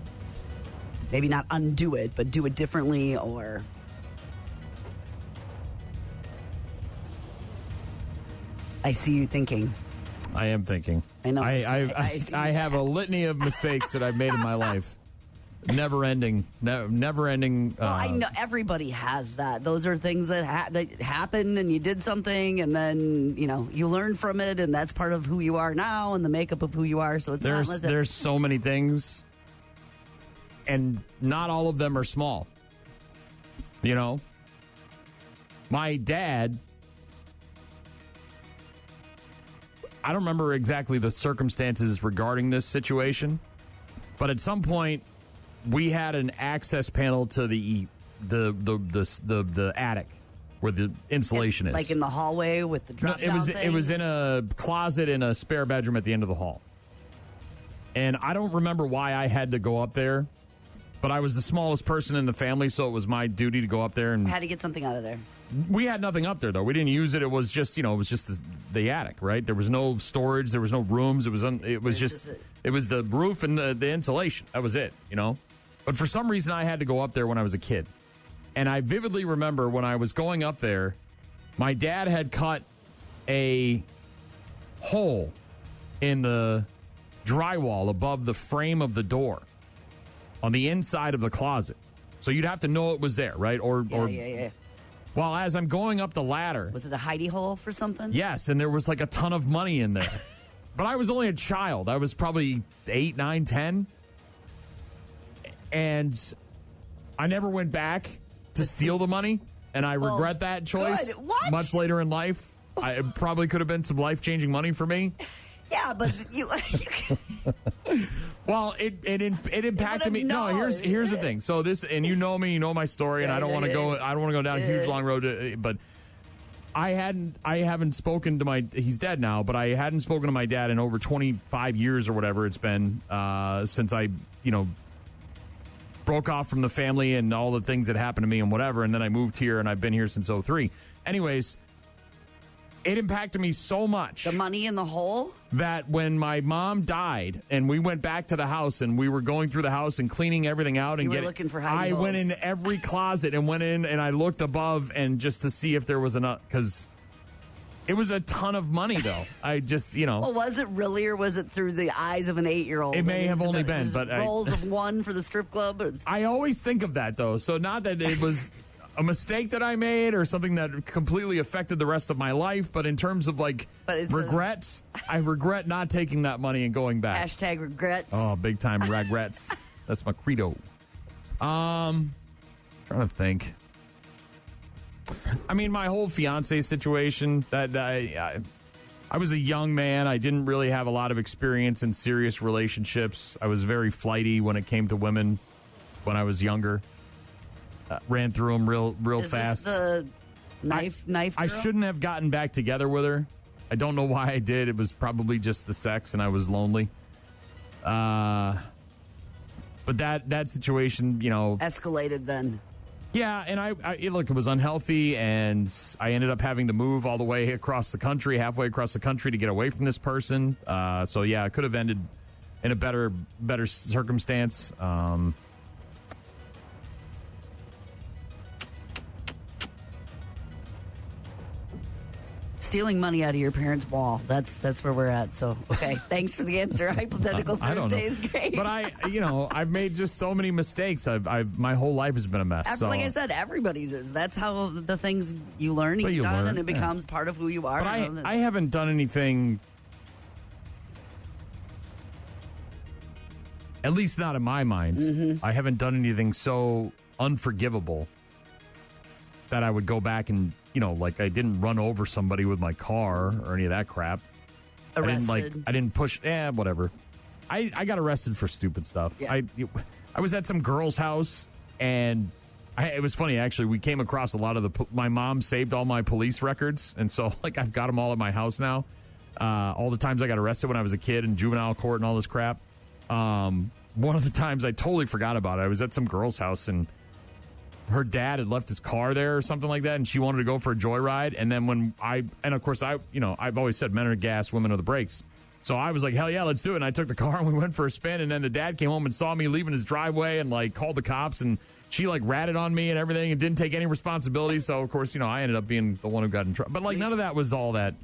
Maybe not undo it, but do it differently, or... I see you thinking. I am thinking. I know. I have a litany of mistakes that I've made in my life. Never ending. Well, I know everybody has that. Those are things that that happened, and you did something, and then you learn from it, and that's part of who you are now, and the makeup of who you are. So there's so many things, and not all of them are small. My dad. I don't remember exactly the circumstances regarding this situation, but at some point we had an access panel to the attic where the insulation is. Like in the hallway with the drop down thing? It was in a closet in a spare bedroom at the end of the hall. And I don't remember why I had to go up there, but I was the smallest person in the family, so it was my duty to go up there and had to get something out of there. We had nothing up there, though. We didn't use it. It was just, the attic, right? There was no storage. There was no rooms. It was the roof and the insulation. That was it, But for some reason, I had to go up there when I was a kid. And I vividly remember when I was going up there, my dad had cut a hole in the drywall above the frame of the door on the inside of the closet. So you'd have to know it was there, right? Yeah. Well, as I'm going up the ladder... Was it a hidey hole for something? Yes, and there was like a ton of money in there. But I was only a child. I was probably 8, 9, 10. And I never went back to steal the money, and I regret that choice. Good. What? Much later in life. It probably could have been some life-changing money for me. Yeah, but you Well, it impacted me. No, here's the thing. So this, and you know me, you know my story, and I don't want to go. I don't want to go down a huge long road. But I haven't spoken to my. He's dead now, but I hadn't spoken to my dad in over 25 years or whatever it's been since I broke off from the family and all the things that happened to me and whatever, and then I moved here and I've been here since 2003. Anyways. It impacted me so much. The money in the hole? That when my mom died and we went back to the house and we were going through the house and cleaning everything out and looking for hidey I holes. went in every closet and went in and I looked above and just to see if there was enough, because it was a ton of money though. I just, Well, was it really, or was it through the eyes of an 8-year-old? It may have only been, but rolls of one for the strip club. I always think of that though. So not that it was a mistake that I made or something that completely affected the rest of my life, but in terms of regrets, I regret not taking that money and going back. Hashtag regrets. Oh, big time regrets. That's my credo. Trying to think. I mean, my whole fiance situation, that I was a young man. I didn't really have a lot of experience in serious relationships. I was very flighty when it came to women when I was younger. Ran through them real fast. Is this the knife girl? I shouldn't have gotten back together with her. I don't know why I did. It was probably just the sex, and I was lonely. But that situation, escalated then. Yeah, and it was unhealthy, and I ended up having to move all the way across the country, halfway across the country, to get away from this person. So yeah, it could have ended in a better circumstance. Stealing money out of your parents' wall. That's where we're at. So, okay. Thanks for the answer. Hypothetical Thursday is great. But I've made just so many mistakes. My whole life has been a mess. Like I said, everybody's is. That's how the things you learn, and it becomes part of who you are. But I haven't done anything, at least not in my mind. Mm-hmm. I haven't done anything so unforgivable that I would go back and, I didn't run over somebody with my car or any of that crap. Arrested. I didn't push, whatever. I got arrested for stupid stuff. Yeah. I was at some girl's house, and it was funny, actually. We came across a lot of my mom saved all my police records, and so, I've got them all at my house now. All the times I got arrested when I was a kid in juvenile court and all this crap. One of the times I totally forgot about it. I was at some girl's house, and her dad had left his car there or something like that, and she wanted to go for a joyride. And then of course I've always said men are the gas, women are the brakes. So I was like, hell yeah, let's do it. And I took the car and we went for a spin. And then the dad came home and saw me leaving his driveway and called the cops, and she ratted on me and everything and didn't take any responsibility. So of course, I ended up being the one who got in trouble. But none of that was all that.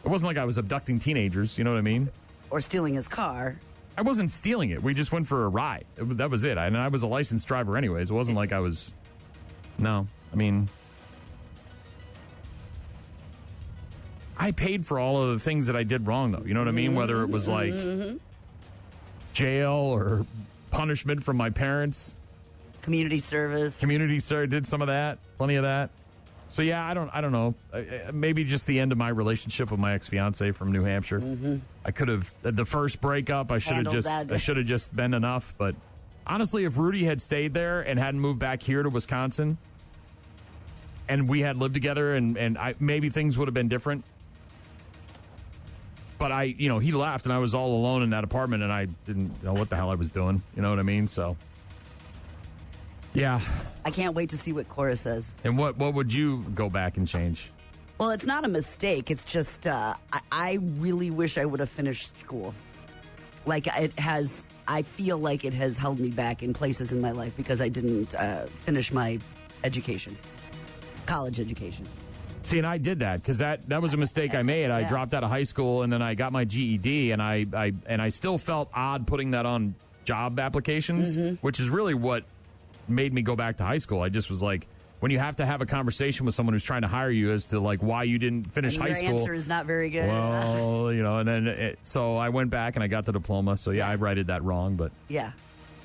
It wasn't like I was abducting teenagers, you know what I mean? Or stealing his car. I wasn't stealing it. We just went for a ride. That was it. And I was a licensed driver anyways. It wasn't like I was... No, I mean... I paid for all of the things that I did wrong, though. You know what I mean? Whether it was like jail or punishment from my parents. Community service. Did some of that. Plenty of that. So, yeah, I don't know. Maybe just the end of my relationship with my ex-fiance from New Hampshire. I could have, the first breakup, I should have just been enough. But honestly, if Rudy had stayed there and hadn't moved back here to Wisconsin and we had lived together and maybe things would have been different. But he left and I was all alone in that apartment and I didn't know what the hell I was doing. You know what I mean? So, yeah. I can't wait to see what Cora says. And what would you go back and change? Well, it's not a mistake. It's just I really wish I would have finished school. Like I feel like it has held me back in places in my life because I didn't finish my education, college education. See, and I did that because that was a mistake I made. I dropped out of high school and then I got my GED, and I still felt odd putting that on job applications, which is really what made me go back to high school. I just was like, when you have to have a conversation with someone who's trying to hire you as to like why you didn't finish high school. Your answer is not very good. Well, and then so I went back and I got the diploma. So yeah, I righted that wrong, but yeah.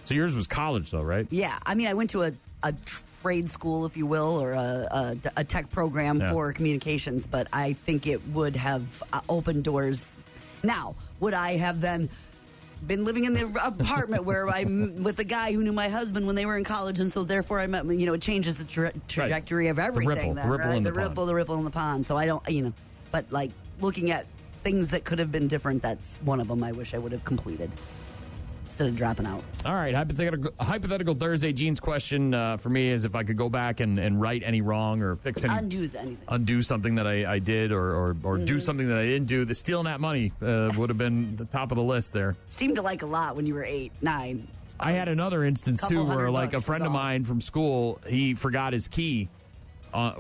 So yours was college though, right? Yeah, I mean, I went to a trade school, if you will, or a tech program for communications, but I think it would have opened doors. Now, would I have then been living in the apartment where I'm with the guy who knew my husband when they were in college, and so therefore I met, it changes the trajectory of everything. The ripple in the pond. So I don't, but like looking at things that could have been different, that's one of them I wish I would have completed instead of dropping out. All right, hypothetical Thursday. Gene's question for me is if I could go back and right any wrong or fix any, undo something that I did or do something that I didn't do. The stealing that money would have been the top of the list there. Seemed to like a lot when you were 8, 9. I had another instance too where like a friend of mine from school, he forgot his key.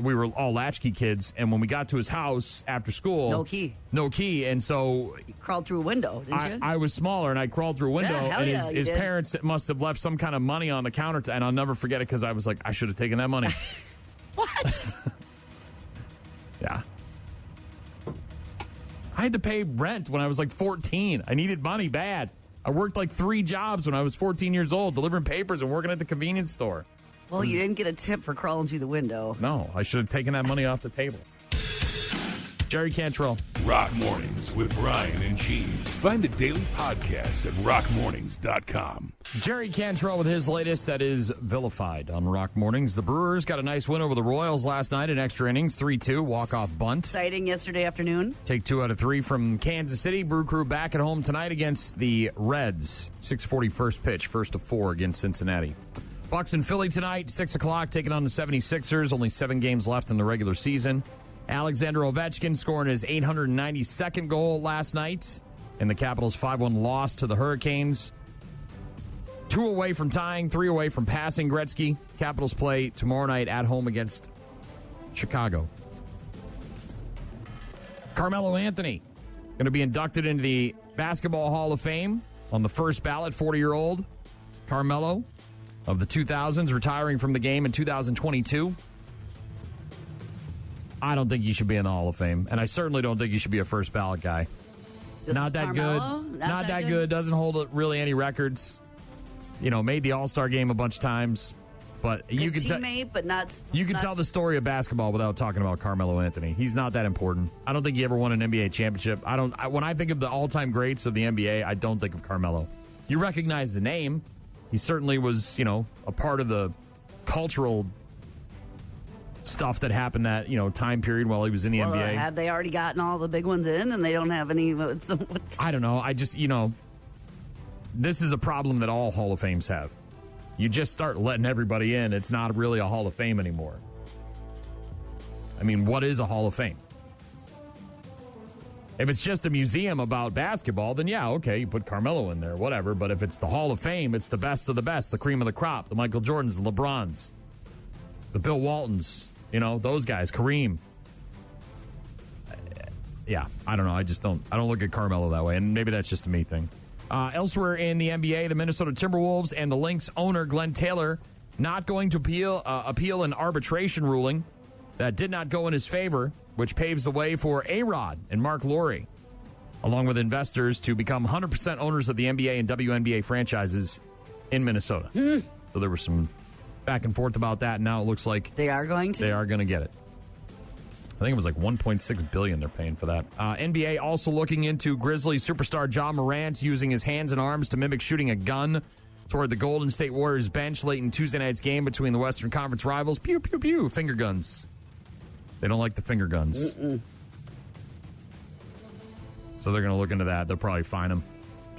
We were all latchkey kids, and when we got to his house after school, no key, and so you crawled through a window, didn't you? I was smaller, and I crawled through a window, and his parents must have left some kind of money on the counter, and I'll never forget it because I was like, I should have taken that money. What? Yeah. I had to pay rent when I was like 14. I needed money bad. I worked like 3 jobs when I was 14 years old, delivering papers and working at the convenience store. Well, you didn't get a tip for crawling through the window. No, I should have taken that money off the table. Jerry Cantrell. Rock Mornings with Brian and Gene. Find the daily podcast at rockmornings.com. Jerry Cantrell with his latest, that is Vilified on Rock Mornings. The Brewers got a nice win over the Royals last night in extra innings, 3-2, walk-off bunt. Exciting yesterday afternoon. Take 2 out of 3 from Kansas City. Brew Crew back at home tonight against the Reds. 6:40 first pitch, 1-4 against Cincinnati. Bucks in Philly tonight, 6 o'clock, taking on the 76ers. Only 7 games left in the regular season. Alexander Ovechkin scoring his 892nd goal last night in the Capitals' 5-1 loss to the Hurricanes. 2 away from tying, 3 away from passing Gretzky. Capitals play tomorrow night at home against Chicago. Carmelo Anthony going to be inducted into the Basketball Hall of Fame on the first ballot, 40-year-old Carmelo of the 2000s, retiring from the game in 2022. I don't think he should be in the Hall of Fame, and I certainly don't think he should be a first ballot guy. Not that good. Not that good. Doesn't hold really any records. Made the All-Star game a bunch of times, but good you can teammate, but not. You can tell the story of basketball without talking about Carmelo Anthony. He's not that important. I don't think he ever won an NBA championship. When I think of the all-time greats of the NBA, I don't think of Carmelo. You recognize the name. He certainly was, a part of the cultural stuff that happened that, time period while he was in the NBA. Had they already gotten all the big ones in and they don't have any? I don't know. I just, this is a problem that all Hall of Fames have. You just start letting everybody in. It's not really a Hall of Fame anymore. I mean, what is a Hall of Fame? If it's just a museum about basketball, then yeah, okay, you put Carmelo in there, whatever. But if it's the Hall of Fame, it's the best of the best, the cream of the crop, the Michael Jordans, the LeBrons, the Bill Waltons, those guys, Kareem. Yeah, I don't know. I don't look at Carmelo that way, and maybe that's just a me thing. Elsewhere in the NBA, the Minnesota Timberwolves and the Lynx owner, Glenn Taylor, not going to appeal an arbitration ruling that did not go in his favor, which paves the way for A-Rod and Mark Lowry, along with investors, to become 100% owners of the NBA and WNBA franchises in Minnesota. So there was some back and forth about that, and now it looks like they are going to get it. I think it was like $1.6 billion they're paying for that. NBA also looking into Grizzlies superstar Ja Morant using his hands and arms to mimic shooting a gun toward the Golden State Warriors bench late in Tuesday night's game between the Western Conference rivals. Pew, pew, pew. Finger guns. They don't like the finger guns. So they're going to look into that. They'll probably fine him.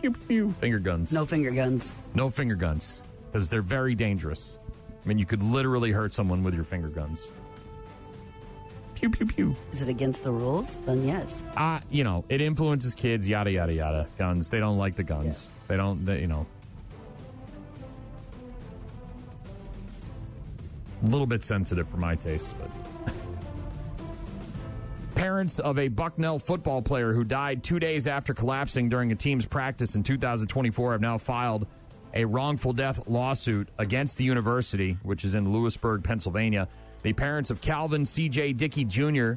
Pew, pew, pew. Finger guns. No finger guns. No finger guns. Because they're very dangerous. I mean, you could literally hurt someone with your finger guns. Pew, pew, pew. Is it against the rules? Then yes. It influences kids, yada, yada, yada. Guns. They don't like the guns. Yeah. A little bit sensitive for my taste, but... Parents of a Bucknell football player who died 2 days after collapsing during a team's practice in 2024 have now filed a wrongful death lawsuit against the university, which is in Lewisburg, Pennsylvania. The parents of Calvin C.J. Dickey Jr.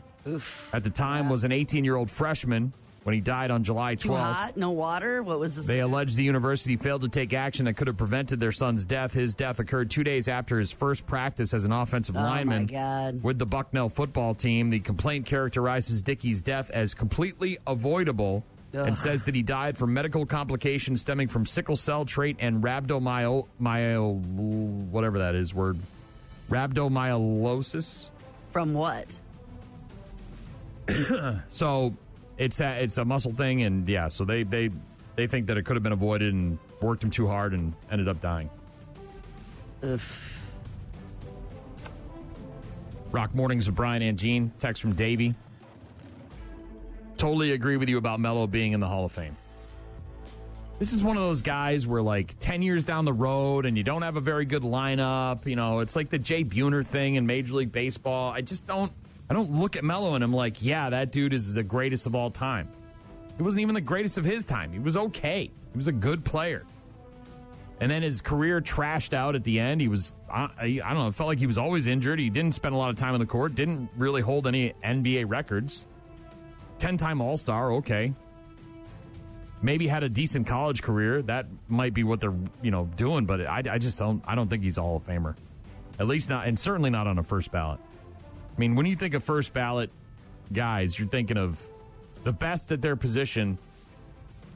At the time was an 18-year-old freshman when he died on July 12th. Too hot? No water? What was this? They allege the university failed to take action that could have prevented their son's death. His death occurred 2 days after his first practice as an offensive lineman with the Bucknell football team. The complaint characterizes Dickey's death as completely avoidable and says that he died from medical complications stemming from sickle cell trait and whatever that is word. Rhabdomyolysis. From what? So it's a muscle thing, and so they think that it could have been avoided and worked him too hard and ended up dying. Rock Mornings with Brian and Gene. Text from Davey. Totally agree with you about Melo being in the Hall of Fame. This is one of those guys where, like, 10 years down the road and you don't have a very good lineup. It's like the Jay Buhner thing in Major League Baseball. I don't look at Melo and I'm like, yeah, that dude is the greatest of all time. He wasn't even the greatest of his time. He was okay. He was a good player. And then his career trashed out at the end. He was, I don't know, it felt like he was always injured. He didn't spend a lot of time on the court. Didn't really hold any NBA records. 10-time All-Star, okay. Maybe had a decent college career. That might be what they're, doing, but I don't think he's a Hall of Famer. At least not, and certainly not on a first ballot. I mean, when you think of first ballot guys, you're thinking of the best at their position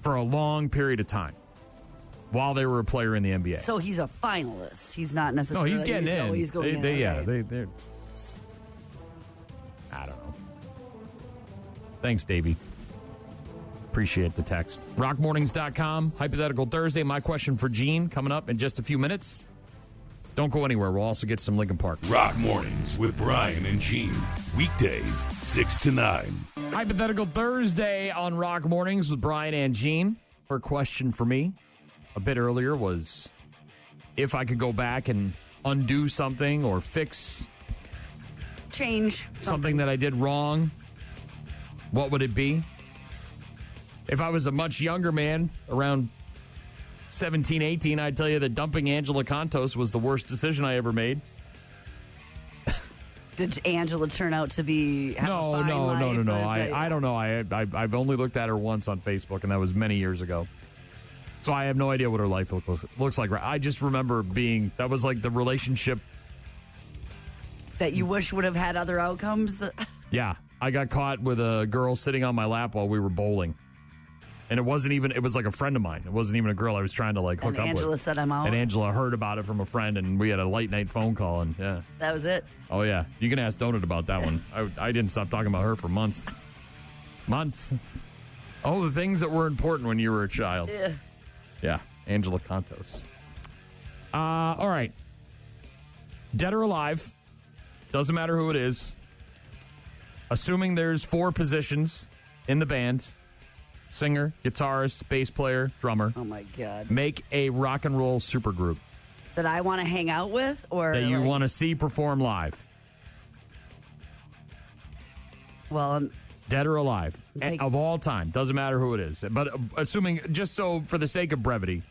for a long period of time while they were a player in the NBA. So he's a finalist. He's not necessarily. No, he's getting in. He's going they're I don't know. Thanks, Davey. Appreciate the text. Rockmornings.com. Hypothetical Thursday. My question for Gene coming up in just a few minutes. Don't go anywhere. We'll also get some Linkin Park. Rock Mornings with Brian and Gene. Weekdays, 6 to 9. Hypothetical Thursday on Rock Mornings with Brian and Gene. Her question for me a bit earlier was if I could go back and undo something or change something that I did wrong, what would it be? If I was a much younger man, around 17, 18, I'd tell you that dumping Angela Contos was the worst decision I ever made. Did Angela turn out to be No. I don't know. I've only looked at her once on Facebook, and that was many years ago. So I have no idea what her life looks like. I just remember that was like the relationship that you wish would have had other outcomes. Yeah. I got caught with a girl sitting on my lap while we were bowling. And it was like a friend of mine. It wasn't even a girl I was trying to hook up with. And Angela said I'm out. And Angela heard about it from a friend, and we had a late night phone call, and yeah. That was it? Oh, yeah. You can ask Donut about that one. I didn't stop talking about her for months. Months. All the things that were important when you were a child. Yeah. Yeah. Angela Contos. All right. Dead or alive. Doesn't matter who it is. Assuming there's 4 positions in the band. Singer, guitarist, bass player, drummer. Oh, my God. Make a rock and roll supergroup. That I want to hang out with? Or that you want to see perform live. Well, Dead or alive, of all time. Doesn't matter who it is. But assuming, just so for the sake of brevity,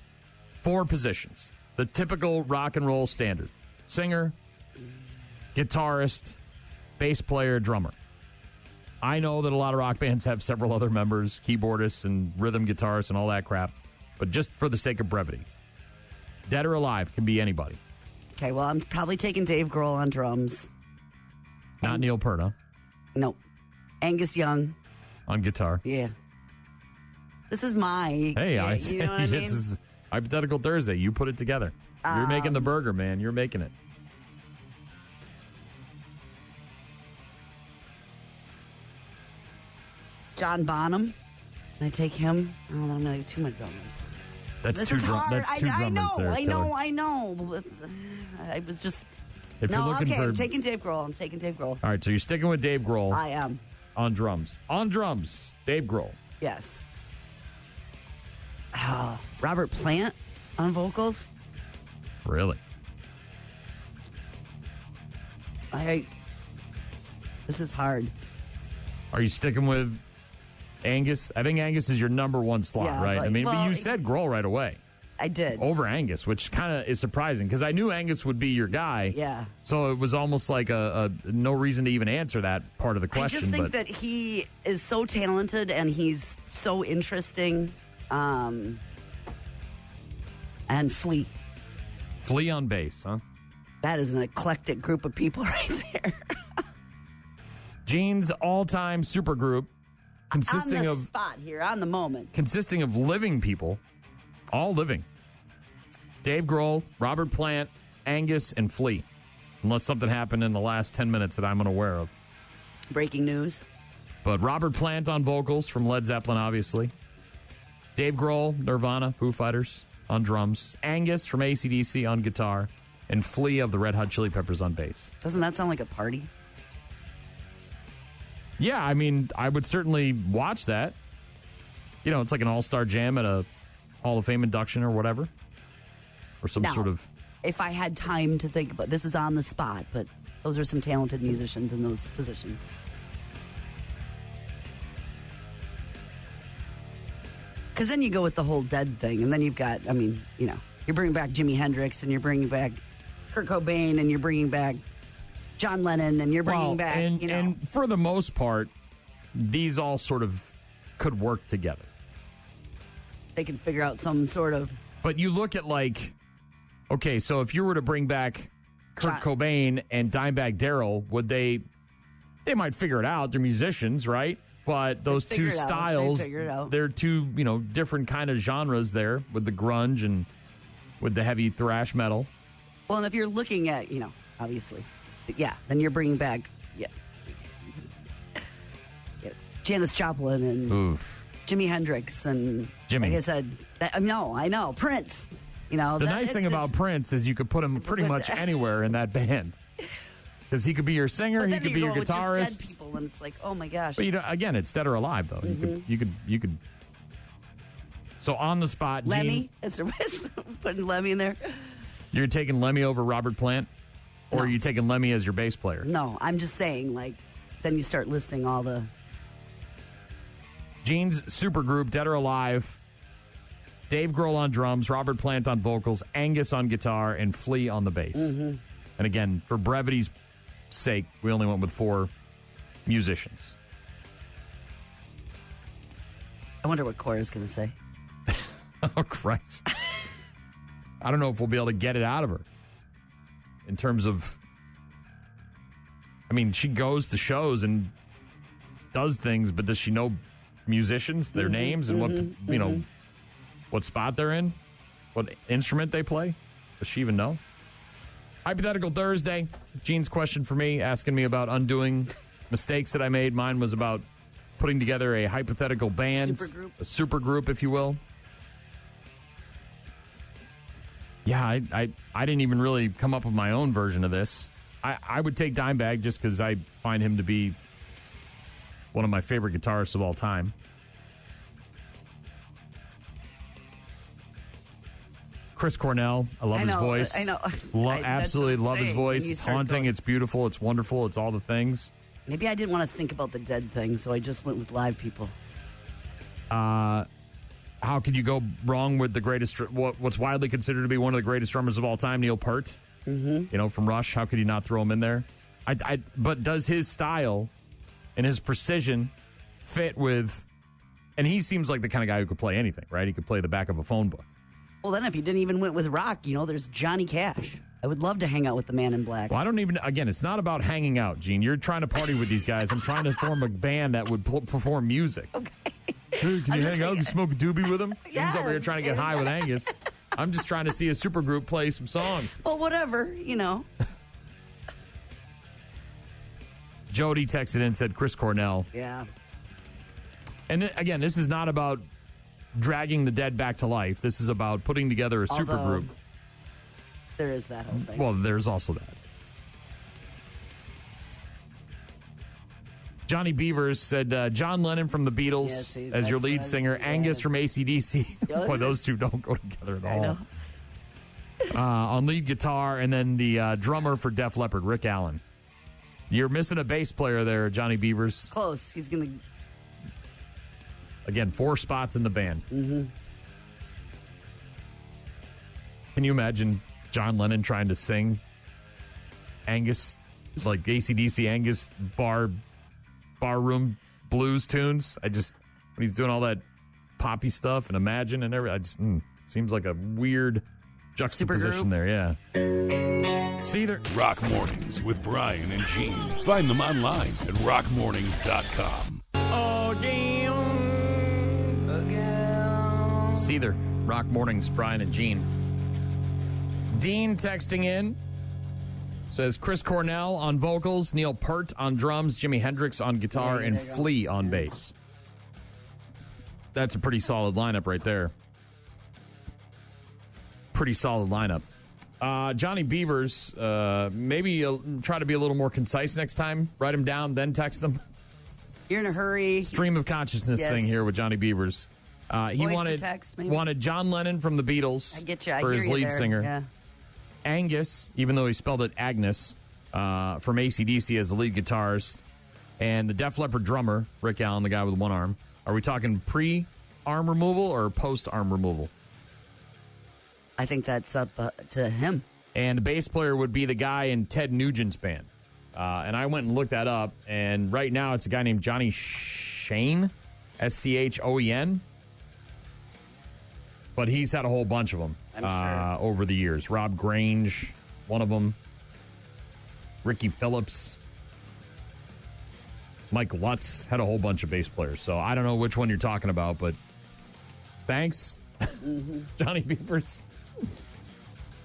4 positions. The typical rock and roll standard. Singer, guitarist, bass player, drummer. I know that a lot of rock bands have several other members, keyboardists and rhythm guitarists and all that crap. But just for the sake of brevity, dead or alive can be anybody. Okay, well, I'm probably taking Dave Grohl on drums. Not Neil Peart, huh? Nope. Angus Young. On guitar. Yeah. This is my... Hey, you know what I mean? This is Hypothetical Thursday. You put it together. You're making the burger, man. You're making it. John Bonham. Can I take him? Oh, I'm going to have too much drummers. That's two drummers there. I know. I was just... I'm taking Dave Grohl. All right, so you're sticking with Dave Grohl. I am. On drums. Dave Grohl. Yes. Robert Plant on vocals. Really? This is hard. Are you sticking with Angus? I think Angus is your number 1 slot, right? But you said Grohl right away. I did. Over Angus, which kind of is surprising because I knew Angus would be your guy. Yeah. So it was almost like a no reason to even answer that part of the question. I just think that he is so talented and he's so interesting. And Flea. Flea on bass, huh? That is an eclectic group of people right there. Gene's all-time supergroup consisting on the spot here, on the moment. Consisting of living people. All living. Dave Grohl, Robert Plant, Angus, and Flea. Unless something happened in the last 10 minutes that I'm unaware of. Breaking news. But Robert Plant on vocals from Led Zeppelin, obviously. Dave Grohl, Nirvana, Foo Fighters on drums. Angus from AC/DC on guitar. And Flea of the Red Hot Chili Peppers on bass. Doesn't that sound like a party? Yeah, I mean, I would certainly watch that. You know, it's like an all-star jam at a Hall of Fame induction or whatever. Or some sort of... If I had time to think about this is on the spot, but those are some talented musicians in those positions. Because then you go with the whole dead thing, and then you've got, you're bringing back Jimi Hendrix, and you're bringing back Kurt Cobain, and you're bringing back John Lennon, and you're bringing back, And for the most part, these all sort of could work together. They can figure out some sort of... But you look at okay, so if you were to bring back Kurt Cobain and Dimebag Darrell, would they might figure it out. They're musicians, right? But those two styles, they're two, different kind of genres there with the grunge and with the heavy thrash metal. Well, and if you're looking at, obviously, then you're bringing back, Janis Joplin and Jimi Hendrix and, like I said, I know, Prince. The nice thing about Prince is you could put him pretty much anywhere in that band. Because he could be your singer, he could be your guitarist. With just dead people, and it's like, oh my gosh. But again, it's dead or alive though. Mm-hmm. You could. So on the spot, Lemmy. Putting Lemmy in there. You're taking Lemmy over Robert Plant, or are you taking Lemmy as your bass player? No, I'm just saying. Then you start listing all the. Gene's supergroup, dead or alive. Dave Grohl on drums, Robert Plant on vocals, Angus on guitar, and Flea on the bass. Mm-hmm. And again, for brevity's sake, we only went with 4 musicians. I wonder what Cora's going to say. Oh, Christ. I don't know if we'll be able to get it out of her. In terms of... she goes to shows and does things, but does she know musicians, their names, and what, what spot they're in? What instrument they play? Does she even know? Hypothetical Thursday. Gene's question for me, asking me about undoing mistakes that I made. Mine was about putting together a hypothetical band. A supergroup, if you will. Yeah, I didn't even really come up with my own version of this. I would take Dimebag just because I find him to be one of my favorite guitarists of all time. Chris Cornell, I love his voice. I know. Absolutely love his voice. It's haunting. It's beautiful. It's wonderful. It's all the things. Maybe I didn't want to think about the dead thing, so I just went with live people. How could you go wrong with the greatest, what's widely considered to be one of the greatest drummers of all time, Neil Peart? Mm-hmm. From Rush. How could you not throw him in there? But does his style and his precision fit with, and he seems like the kind of guy who could play anything, right? He could play the back of a phone book. Well, then if you didn't even went with rock, there's Johnny Cash. I would love to hang out with the Man in Black. Well, again, it's not about hanging out, Gene. You're trying to party with these guys. I'm trying to form a band that would perform music. Okay. Hey, can you hang out and smoke a doobie with him? Yes. He's over here trying to get high with Angus. I'm just trying to see a supergroup play some songs. Well, whatever, Jody texted in and said Chris Cornell. Yeah. And again, this is not about dragging the dead back to life. This is about putting together a supergroup. There is that whole thing. Well, there's also that. Johnny Beavers said John Lennon from the Beatles as your lead singer, Angus from AC/DC. Boy, those two don't go together at all. On lead guitar, and then the drummer for Def Leppard, Rick Allen. You're missing a bass player there, Johnny Beavers. Close. He's going to... Again, 4 spots in the band. Mm-hmm. Can you imagine John Lennon trying to sing Angus, like AC/DC Angus barroom blues tunes? When he's doing all that poppy stuff and Imagine and everything, seems like a weird juxtaposition there, yeah. See there. Rock Mornings with Brian and Gene. Find them online at rockmornings.com. Again. See there. Rock Mornings, Brian and Gene. Dean texting in says Chris Cornell on vocals, Neil Peart on drums, Jimi Hendrix on guitar, and Flea on bass. That's a pretty solid lineup right there. Pretty solid lineup. Johnny Beavers, maybe try to be a little more concise next time. Write them down, then text them. You're in a hurry. Stream of consciousness thing here with Johnny Beavers. He wanted John Lennon from the Beatles for his lead singer. Yeah. Angus, even though he spelled it Agnes, from AC/DC as the lead guitarist. And the Def Leppard drummer, Rick Allen, the guy with one arm. Are we talking pre-arm removal or post-arm removal? I think that's up to him. And the bass player would be the guy in Ted Nugent's band. And I went and looked that up. And right now it's a guy named Johnny Schoen, Schoen. But he's had a whole bunch of them over the years. Rob Grange, one of them. Ricky Phillips. Mike Lutz had a whole bunch of bass players. So I don't know which one you're talking about, but thanks, Johnny Beavers.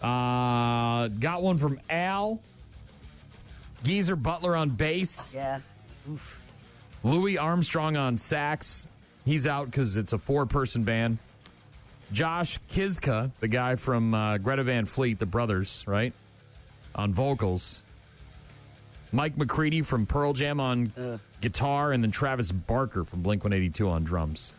Got one from Al. Geezer Butler on bass. Yeah. Oof. Louis Armstrong on sax. He's out because it's a 4-person band. Josh Kiszka, the guy from Greta Van Fleet, the brothers, right? On vocals. Mike McCready from Pearl Jam on guitar, and then Travis Barker from Blink-182 on drums.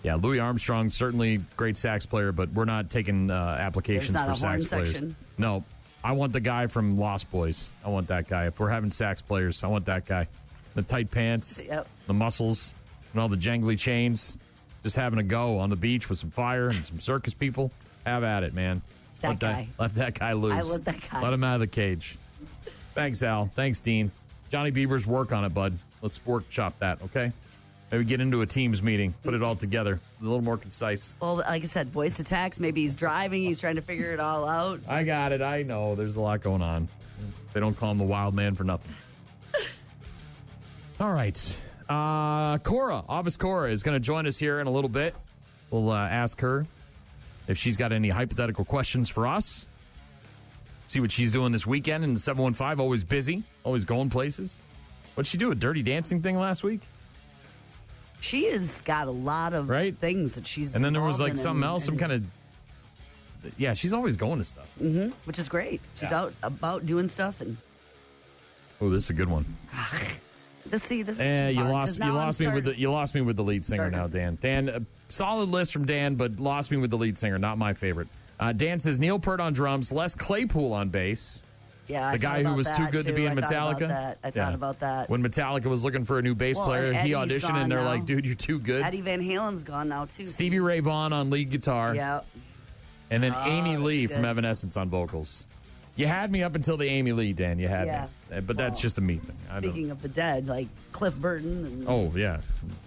Yeah, Louis Armstrong, certainly great sax player, but we're not taking applications for sax players. Section. No, I want the guy from Lost Boys. I want that guy. If we're having sax players, I want that guy. The tight pants, the muscles, and all the jangly chains. Just having a go on the beach with some fire and some circus people. Have at it, man. Let that guy loose. I let that guy. Let him out of the cage. Thanks, Al. Thanks, Dean. Johnny Beavers, work on it, bud. Let's workshop that, okay? Maybe get into a Teams meeting. Put it all together. A little more concise. Well, like I said, voice to text. Maybe he's driving. He's trying to figure it all out. I got it. I know. There's a lot going on. They don't call him the wild man for nothing. All right. Cora, Office Cora, is going to join us here in a little bit. We'll ask her if she's got any hypothetical questions for us. See what she's doing this weekend in the 715. Always busy, always going places. What'd she do, a Dirty Dancing thing last week? She has got a lot of things that she's And then there was like something else, some kind of... Yeah, she's always going to stuff. Mm-hmm, which is great. She's out about doing stuff. And oh, this is a good one. This is you lost me with the lead singer now, Dan. Dan, solid list from Dan, but lost me with the lead singer. Not my favorite. Dan says Neil Peart on drums, Les Claypool on bass, Yeah, the guy who was too good to be in Metallica. I thought about that. When Metallica was looking for a new bass player, he auditioned, and they're like, dude, you're too good. Eddie Van Halen's gone now, too. Stevie Ray Vaughan on lead guitar. Yeah. And then Amy Lee from Evanescence on vocals. You had me up until the Amy Lee, Dan. You had me. But that's just a me thing. Speaking of the dead, like Cliff Burton. And oh, yeah.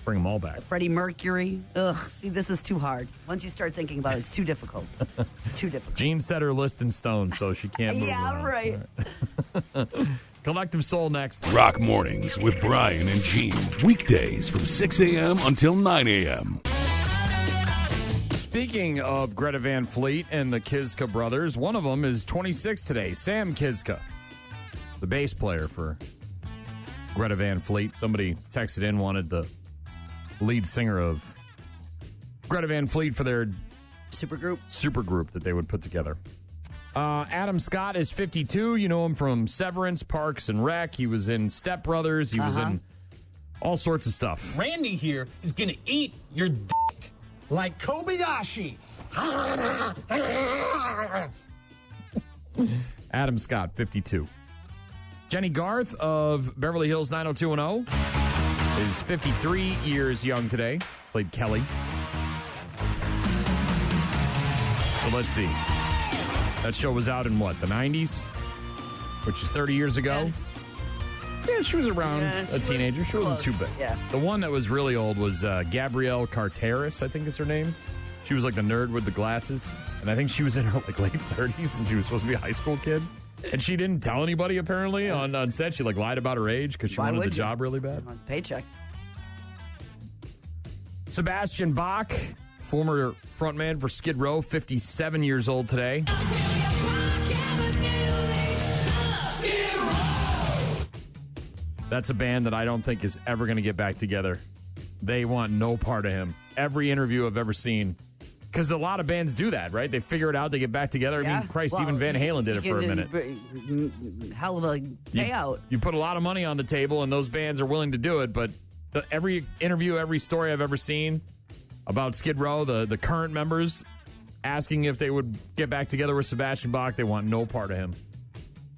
Bring them all back. Freddie Mercury. Ugh. See, this is too hard. Once you start thinking about it, it's too difficult. It's too difficult. Jean set her list in stone, so she can't move around. Right. Collective Soul next. Rock Mornings with Brian and Gene. Weekdays from 6 a.m. until 9 a.m. Speaking of Greta Van Fleet and the Kiska brothers, one of them is 26 today. Sam Kiska, the bass player for Greta Van Fleet. Somebody texted in, wanted the lead singer of Greta Van Fleet for their supergroup that they would put together. Adam Scott is 52. You know him from Severance, Parks and Rec. He was in Step Brothers. He was in all sorts of stuff. Randy here is going to eat your dick. Like Kobayashi. Adam Scott, 52. Jenny Garth of Beverly Hills 90210 is 53 years young today. Played Kelly. So let's see. That show was out in what, the 90s? Which is 30 years ago? Yeah, she was around a teenager. She wasn't too bad. Yeah. The one that was really old was Gabrielle Carteris, I think is her name. She was like the nerd with the glasses. And I think she was in her like late 30s and she was supposed to be a high school kid. And she didn't tell anybody apparently on set. She like lied about her age because she wanted the job really bad. Paycheck. Sebastian Bach, former frontman for Skid Row, 57 years old today. That's a band that I don't think is ever going to get back together. They want no part of him. Every interview I've ever seen. Because a lot of bands do that, right? They figure it out, they get back together. I mean, Christ, even Van Halen did it for a minute. Hell of a payout. You put a lot of money on the table, and those bands are willing to do it, but every interview, every story I've ever seen about Skid Row, the current members asking if they would get back together with Sebastian Bach, they want no part of him.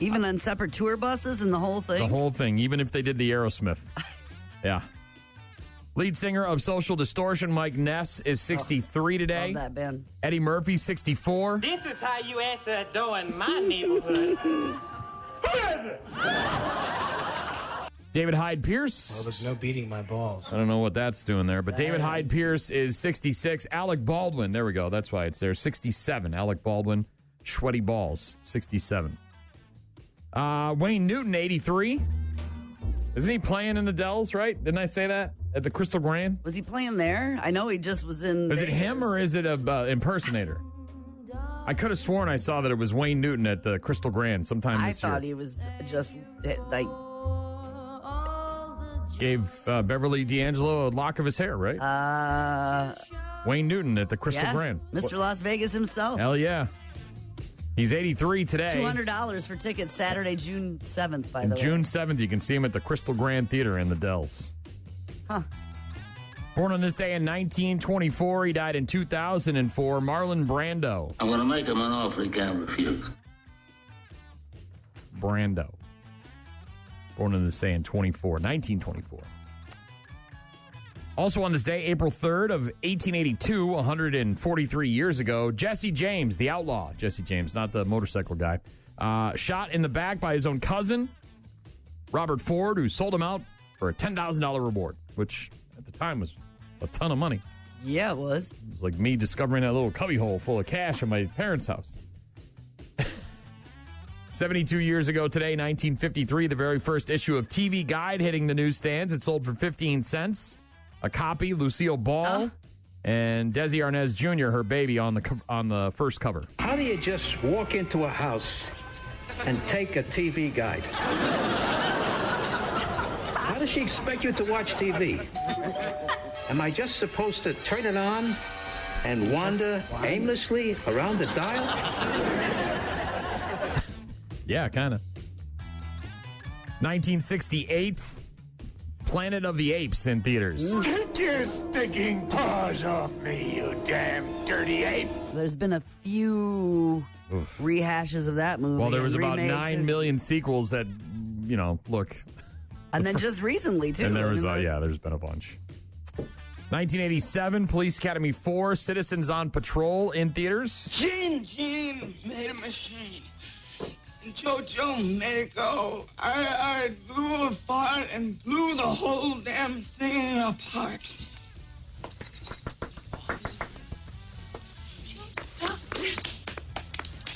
Even on separate tour buses and the whole thing? The whole thing, even if they did the Aerosmith. Yeah. Lead singer of Social Distortion, Mike Ness, is 63 today. Love that band. Eddie Murphy, 64. This is how you answer a door in my neighborhood. David Hyde Pierce. Oh, there's no beating my balls. I don't know what that's doing there, but David Hyde Pierce is 66. Alec Baldwin, there we go. That's why it's there. 67. Alec Baldwin, sweaty balls, 67. Wayne Newton, 83. Isn't he playing in the Dells, right? Didn't I say that? At the Crystal Grand? Was he playing there? I know he just was in... Is it him or is it an impersonator? I could have sworn I saw that it was Wayne Newton at the Crystal Grand sometime this year. I thought he was just like... Gave Beverly D'Angelo a lock of his hair, right? Wayne Newton at the Crystal Grand. Mr. Las Vegas himself. Hell yeah. He's 83 today. $200 for tickets Saturday, June 7th, by the way. June 7th, you can see him at the Crystal Grand Theater in the Dells. Huh. Born on this day in 1924, he died in 2004, Marlon Brando. I'm going to make him an offer he can't refuse. Brando. Born on this day in 1924. Also on this day, April 3rd of 1882, 143 years ago, Jesse James, the outlaw, Jesse James, not the motorcycle guy, shot in the back by his own cousin, Robert Ford, who sold him out for a $10,000 reward, which at the time was a ton of money. Yeah, it was. It was like me discovering that little cubbyhole full of cash in my parents' house. 72 years ago today, 1953, the very first issue of TV Guide hitting the newsstands. It sold for 15 cents. A copy, Lucille Ball and Desi Arnaz Jr., her baby, on the first cover. How do you just walk into a house and take a TV Guide? How does she expect you to watch TV? Am I just supposed to turn it on and wander aimlessly around the dial? Yeah, kind of. 1968. Planet of the Apes in theaters. Take your stinking paws off me, you damn dirty ape. There's been a few rehashes of that movie. Well, there was about remakes. 9 million sequels that, look. And then just recently, too. And there was, there's been a bunch. 1987, Police Academy 4, Citizens on Patrol in theaters. Gene made a machine. And Jojo made it go. I blew a fart and blew the whole damn thing apart.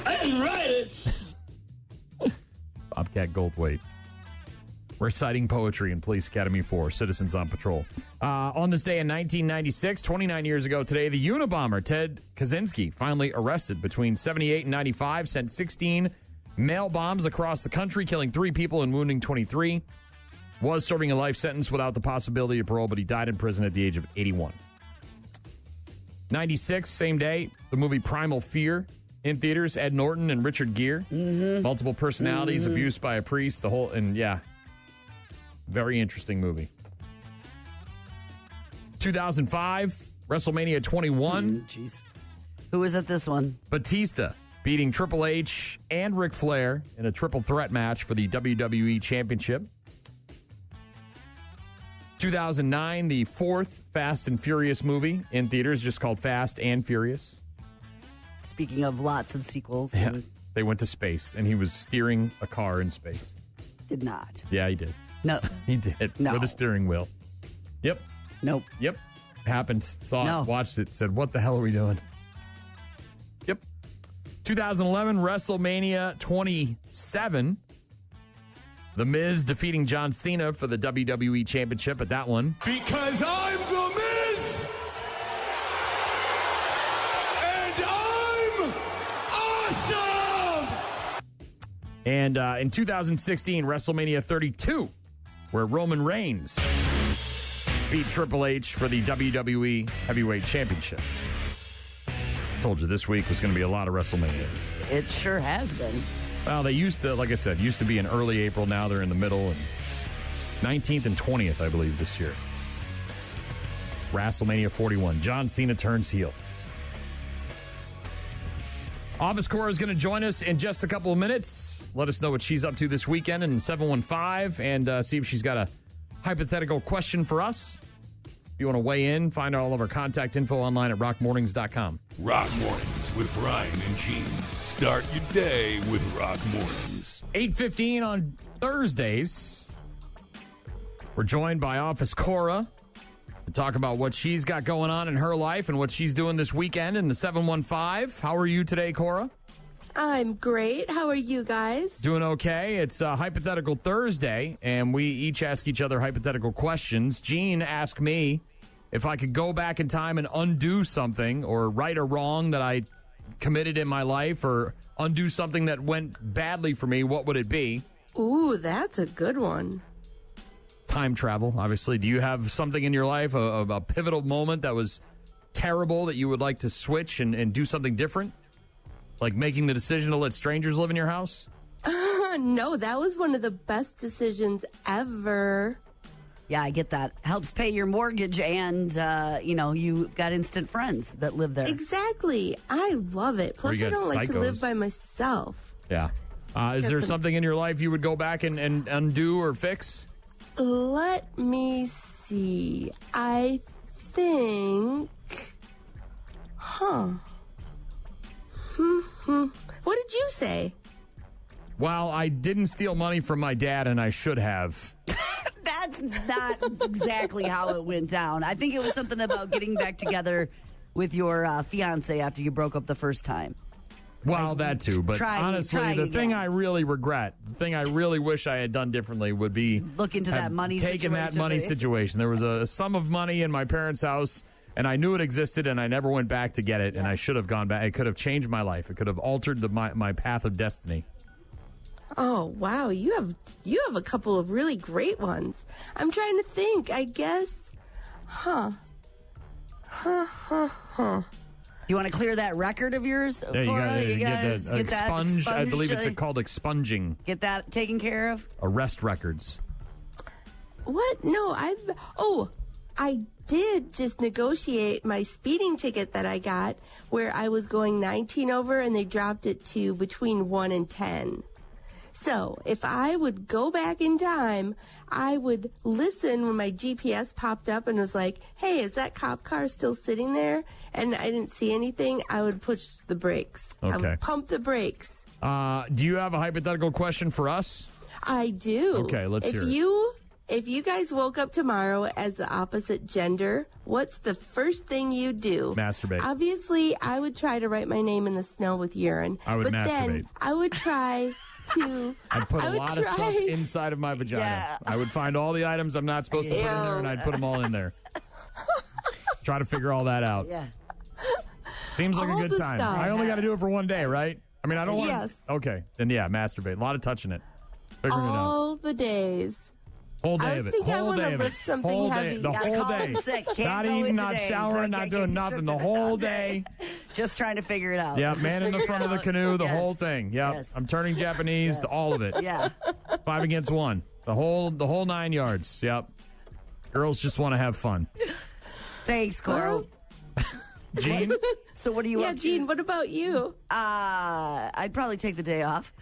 I didn't write it. Bobcat Goldthwait. Reciting poetry in Police Academy 4, Citizens on Patrol. On this day in 1996, 29 years ago today, the Unabomber Ted Kaczynski finally arrested. Between 78 and 95, sent 16 mail bombs across the country, killing 3 people and wounding 23. Was serving a life sentence without the possibility of parole, but he died in prison at the age of 81. 96, same day, the movie Primal Fear in theaters. Ed Norton and Richard Gere. Mm-hmm. Multiple personalities, abuse by a priest, very interesting movie. 2005, WrestleMania 21. Jeez. Who was at this one? Batista beating Triple H and Ric Flair in a triple threat match for the WWE Championship. 2009, the 4th Fast and Furious movie in theaters, just called Fast and Furious. Speaking of lots of sequels. Yeah, they went to space, and he was steering a car in space. Did not. Yeah, he did. No. He did. No. With a steering wheel. Yep. Nope. Yep. Happened. Saw it, watched it, said, what the hell are we doing? Yep. 2011, WrestleMania 27. The Miz defeating John Cena for the WWE Championship at that one. Because I'm the Miz! And I'm awesome! And in 2016, WrestleMania 32, where Roman Reigns beat Triple H for the WWE Heavyweight Championship. Told you this week was going to be a lot of WrestleManias. It sure has been. Well, they used to, like I said, used to be in early April. Now they're in the middle. And 19th and 20th, I believe, this year. WrestleMania 41. John Cena turns heel. Office Cora is going to join us in just a couple of minutes. Let us know what she's up to this weekend in 715 and see if she's got a hypothetical question for us. If you want to weigh in, find all of our contact info online at rockmornings.com. Rock Mornings with Brian and Gene. Start your day with Rock Mornings. 8:15 on Thursdays. We're joined by Office Cora to talk about what she's got going on in her life and what she's doing this weekend in the 715. How are you today, Cora? I'm great. How are you guys? Doing okay. It's Hypothetical Thursday, and we each ask each other hypothetical questions. Gene asked me if I could go back in time and undo something or right or wrong that I committed in my life or undo something that went badly for me, what would it be? Ooh, that's a good one. Time travel, obviously. Do you have something in your life, a pivotal moment that was terrible that you would like to switch and do something different? Like making the decision to let strangers live in your house? No, that was one of the best decisions ever. Yeah, I get that. Helps pay your mortgage and, you've got instant friends that live there. Exactly. I love it. Plus, I don't like to live by myself. Yeah. Is there something in your life you would go back and undo or fix? Let me see. I think... What did you say? Well, I didn't steal money from my dad, and I should have. That's not exactly how it went down. I think it was something about getting back together with your fiance after you broke up the first time. Well, that too. But honestly, the thing I really regret, the thing I really wish I had done differently would be look into that money taking that money situation. There was a sum of money in my parents' house, and I knew it existed, and I never went back to get it, and I should have gone back. It could have changed my life. It could have altered my path of destiny. Oh, wow. You have a couple of really great ones. I'm trying to think. I guess. You want to clear that record of yours? Yeah, you got to expunge. I believe it's called expunging. Get that taken care of? Arrest records. What? No, I did just negotiate my speeding ticket that I got where I was going 19 over and they dropped it to between 1 and 10. So if I would go back in time, I would listen when my GPS popped up and was like, hey, is that cop car still sitting there? And I didn't see anything. I would push the brakes. Okay. I would pump the brakes. Do you have a hypothetical question for us? I do. Okay, let's hear it. If you guys woke up tomorrow as the opposite gender, what's the first thing you'd do? Masturbate. Obviously, I would try to write my name in the snow with urine. I would masturbate. Then I would try to... I'd put a lot of stuff inside of my vagina. Yeah. I would find all the items I'm not supposed to put in there, and I'd put them all in there. Try to figure all that out. Yeah. Seems like All a good the time. stuff. I only got to do it for one day, right? I mean, I don't want Yes. Okay. Then, yeah, masturbate. A lot of touching it. Figuring it out. All the days. Whole day I of it. think I Whole wanna day of it. lift something Whole heavy. day. The Gotta whole call day. in sick. Can't Not go eating, in not today. showering, It's not like, doing nothing. The whole day. Just trying to figure it out. Yeah, Just man in the figure front it of the out. canoe, the Yes. whole thing. Yep. Yes. I'm turning Japanese, all of it. Yeah. 5 against 1. The whole 9 yards. Yep. Girls just want to have fun. Thanks, Coral. Gene? So what do you Yeah, up to? Gene, what about you? I'd probably take the day off.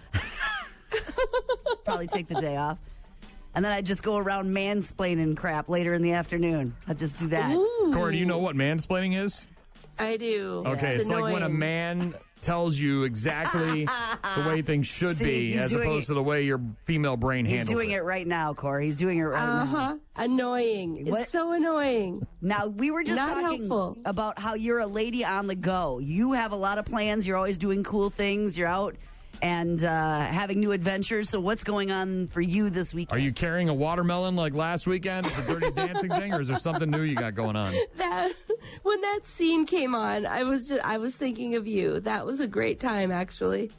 And then I'd just go around mansplaining crap later in the afternoon. I'd just do that. Ooh. Corey, do you know what mansplaining is? I do. Okay, it's like when a man tells you exactly the way things should be he's as doing opposed to the way your female brain He's handles doing it right now, Corey. He's doing it right now. Annoying. What? It's so annoying. Now, we were just Not talking helpful. about how you're a lady on the go. You have a lot of plans. You're always doing cool things. You're out and having new adventures. So what's going on for you this weekend? Are you carrying a watermelon like last weekend at the Dirty Dancing thing, or is there something new you got going on? When that scene came on, I was thinking of you. That was a great time, actually.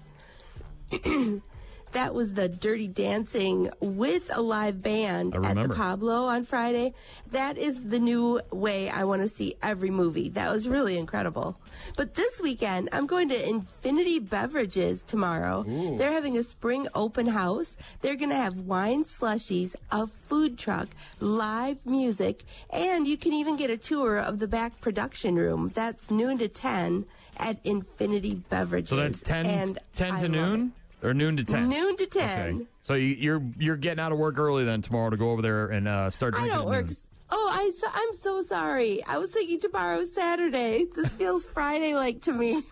That was the Dirty Dancing with a live band at the Pablo on Friday. That is the new way I want to see every movie. That was really incredible. But this weekend, I'm going to Infinity Beverages tomorrow. Ooh. They're having a spring open house. They're going to have wine slushies, a food truck, live music, and you can even get a tour of the back production room. That's noon to 10 at Infinity Beverages. So that's 10 to noon? Or noon to 10? Noon to 10. Okay. So you're getting out of work early then tomorrow to go over there and start drinking. I don't at work. noon. Oh, I'm so sorry. I was thinking tomorrow's Saturday. This feels Friday-like to me.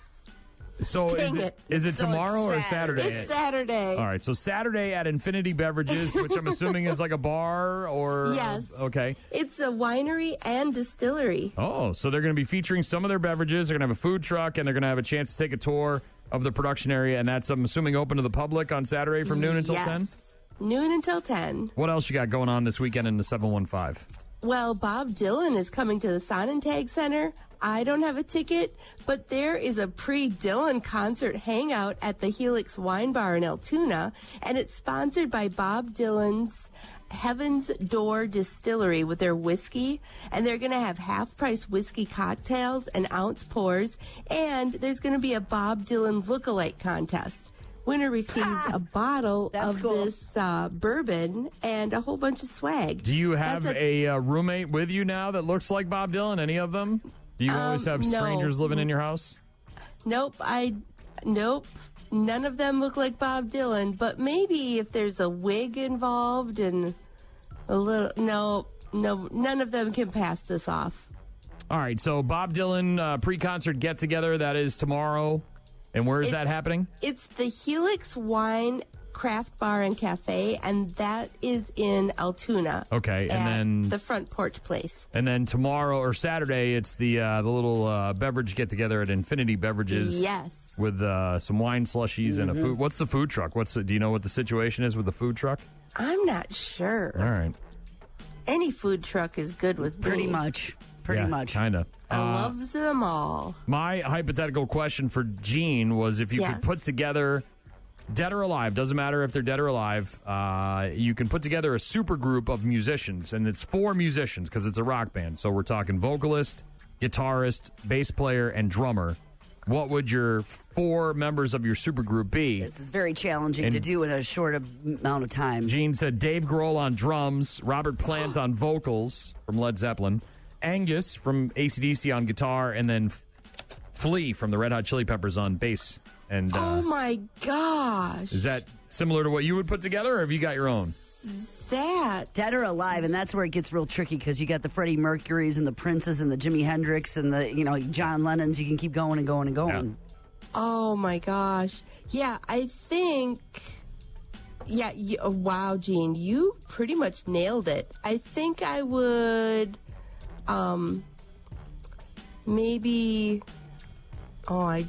So Dang is it So tomorrow it's or Saturday? It's Saturday. All right. So Saturday at Infinity Beverages, which I'm assuming is like a bar or... Yes. Okay. It's a winery and distillery. Oh, so they're going to be featuring some of their beverages. They're going to have a food truck, and they're going to have a chance to take a tour of the production area, and that's, I'm assuming, open to the public on Saturday from noon until 10? Yes. Noon until 10. What else you got going on this weekend in the 715? Well, Bob Dylan is coming to the Sonnentag Center. I don't have a ticket, but there is a pre-Dylan concert hangout at the Helix Wine Bar in Altoona, and it's sponsored by Bob Dylan's Heaven's Door Distillery with their whiskey, and they're going to have half-price whiskey cocktails and ounce pours, and there's going to be a Bob Dylan lookalike contest. Winner receives a bottle of this bourbon and a whole bunch of swag. Do you have That's a roommate with you now that looks like Bob Dylan? Any of them? Do you always have no. strangers living in your house? Nope. None of them look like Bob Dylan, but maybe if there's a wig involved and a little... No, none of them can pass this off. All right, so Bob Dylan pre-concert get-together, that is tomorrow. And where is that happening? It's the Helix Wine Craft Bar and Cafe, and that is in Altoona. Okay, and at then... the Front Porch Place. And then tomorrow or Saturday, it's the little beverage get-together at Infinity Beverages. Yes. With some wine slushies and a food... What's the food truck? Do you know what the situation is with the food truck? I'm not sure. All right. Any food truck is good with me. Pretty much. Pretty much. Kind of. I love them all. My hypothetical question for Gene was if you could put together, dead or alive, doesn't matter if they're dead or alive, you can put together a super group of musicians, and it's 4 musicians because it's a rock band. So we're talking vocalist, guitarist, bass player, and drummer. what would your 4 members of your supergroup be? This is very challenging to do in a short amount of time. Gene said Dave Grohl on drums, Robert Plant on vocals from Led Zeppelin, Angus from AC/DC on guitar, and then Flea from the Red Hot Chili Peppers on bass. And oh my gosh. Is that similar to what you would put together, or have you got your own? That dead or alive, and that's where it gets real tricky because you got the Freddie Mercurys and the Princes and the Jimi Hendrix and the John Lennons. You can keep going and going and going. Yeah. Oh my gosh! Yeah, I think. Yeah. Wow, Gene, you pretty much nailed it. I think I would. Maybe. Oh, I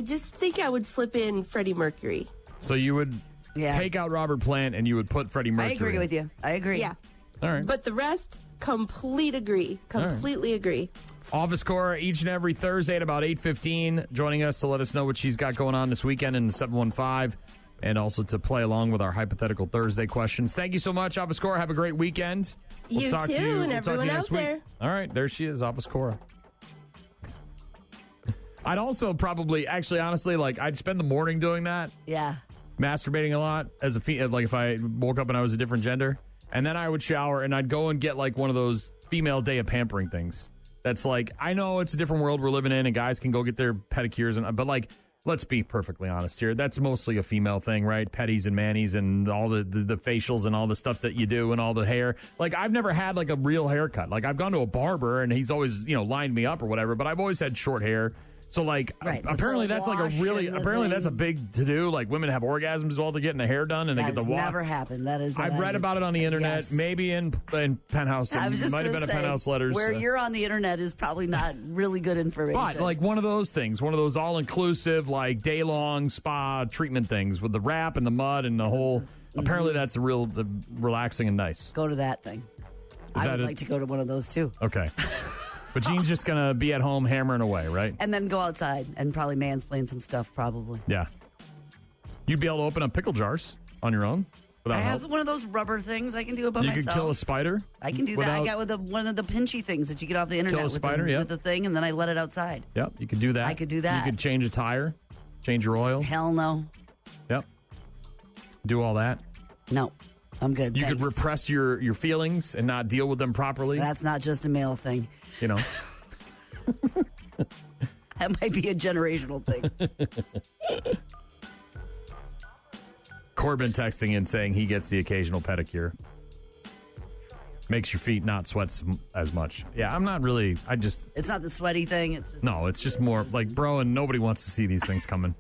just think I would slip in Freddie Mercury. So you would. Yeah. Take out Robert Plant and you would put Freddie Mercury. I agree with you. I agree. Yeah. All right. But the rest, completely agree. Office Cora each and every Thursday at about 8:15, joining us to let us know what she's got going on this weekend in the 715, and also to play along with our Hypothetical Thursday questions. Thank you so much, Office Cora. Have a great weekend. You too, and everyone out there. All right, there she is, Office Cora. I'd also probably, honestly, I'd spend the morning doing that. Yeah. Masturbating a lot as if I woke up and I was a different gender, and then I would shower and I'd go and get one of those female day of pampering things. That's I know it's a different world we're living in, and guys can go get their pedicures, but let's be perfectly honest here. That's mostly a female thing, right? Petties and manis and all the facials and all the stuff that you do and all the hair. I've never had a real haircut. I've gone to a barber and he's always lined me up or whatever, but I've always had short hair. So apparently that's that's a big to do. Women have orgasms while they're getting their hair done, and they get the wash. Never happened. That is. I've read about it on the internet, maybe in Penthouse. I was just might have been a Penthouse letters. Where you're on the internet is probably not really good information. But one of those things, one of those all inclusive day long spa treatment things with the wrap and the mud and the whole. Mm-hmm. Apparently that's relaxing and nice. Go to that thing. I would like to go to one of those too. Okay. But Gene's just going to be at home hammering away, right? And then go outside and probably mansplain some stuff, probably. Yeah. You'd be able to open up pickle jars on your own without help. I have one of those rubber things I can do it by myself. You could kill a spider? I can do that. I got one of the pinchy things that you get off the internet. Kill a spider, with the thing, and then I let it outside. Yep, you could do that. I could do that. You could change a tire, change your oil. Hell no. Yep. Do all that. No. I'm good. You could repress your feelings and not deal with them properly. That's not just a male thing. That might be a generational thing. Corbin texting in saying he gets the occasional pedicure. Makes your feet not sweat as much. Yeah, I'm not really. It's not the sweaty thing. It's just more bro, and nobody wants to see these things coming.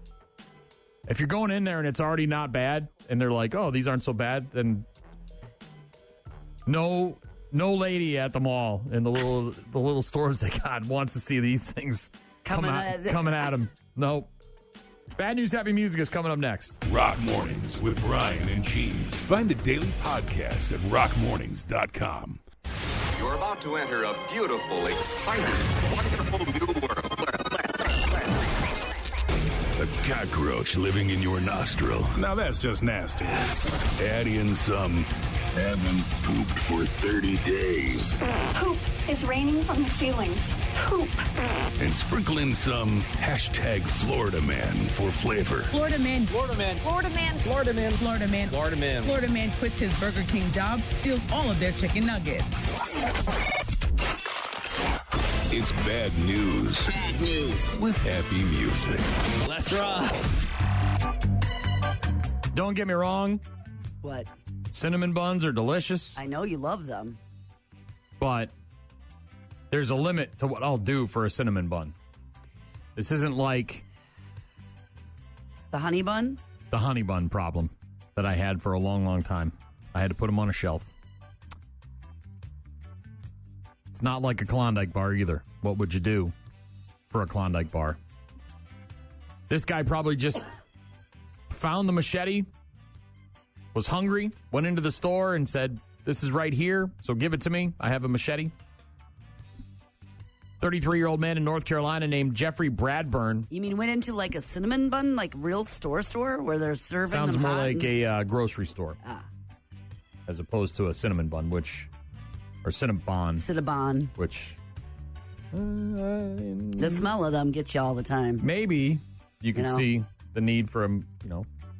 If you're going in there and it's already not bad, and they're like, oh, these aren't so bad, then no lady at the mall in the little stores they got wants to see these things coming at them. Nope. Bad News, Happy Music is coming up next. Rock Mornings with Brian and Gene. Find the daily podcast at rockmornings.com. You're about to enter a beautiful, exciting, wonderful new world. A cockroach living in your nostril. Now that's just nasty. Add in some haven't pooped for 30 days. Poop is raining from the ceilings. Poop. And sprinkle in some #Florida Man for flavor. Florida Man. Florida Man. Florida Man. Florida Man. Florida Man. Florida Man. Florida Man quits his Burger King job, steals all of their chicken nuggets. It's bad news. Bad news. With happy music. Let's rock. Don't get me wrong. What? Cinnamon buns are delicious. I know you love them. But there's a limit to what I'll do for a cinnamon bun. This isn't like the honey bun? The honey bun problem that I had for a long, long time. I had to put them on a shelf. It's not like a Klondike bar either. What would you do for a Klondike bar? This guy probably just found the machete, was hungry, went into the store and said, this is right here, so give it to me. I have a machete. 33-year-old man in North Carolina named Jeffrey Bradburn. You mean went into a cinnamon bun, real store where they're serving Sounds them more hot like a grocery store. As opposed to a cinnamon bun, or Cinnabon. Cinnabon. Which The smell of them gets you all the time. Maybe you can see the need for him,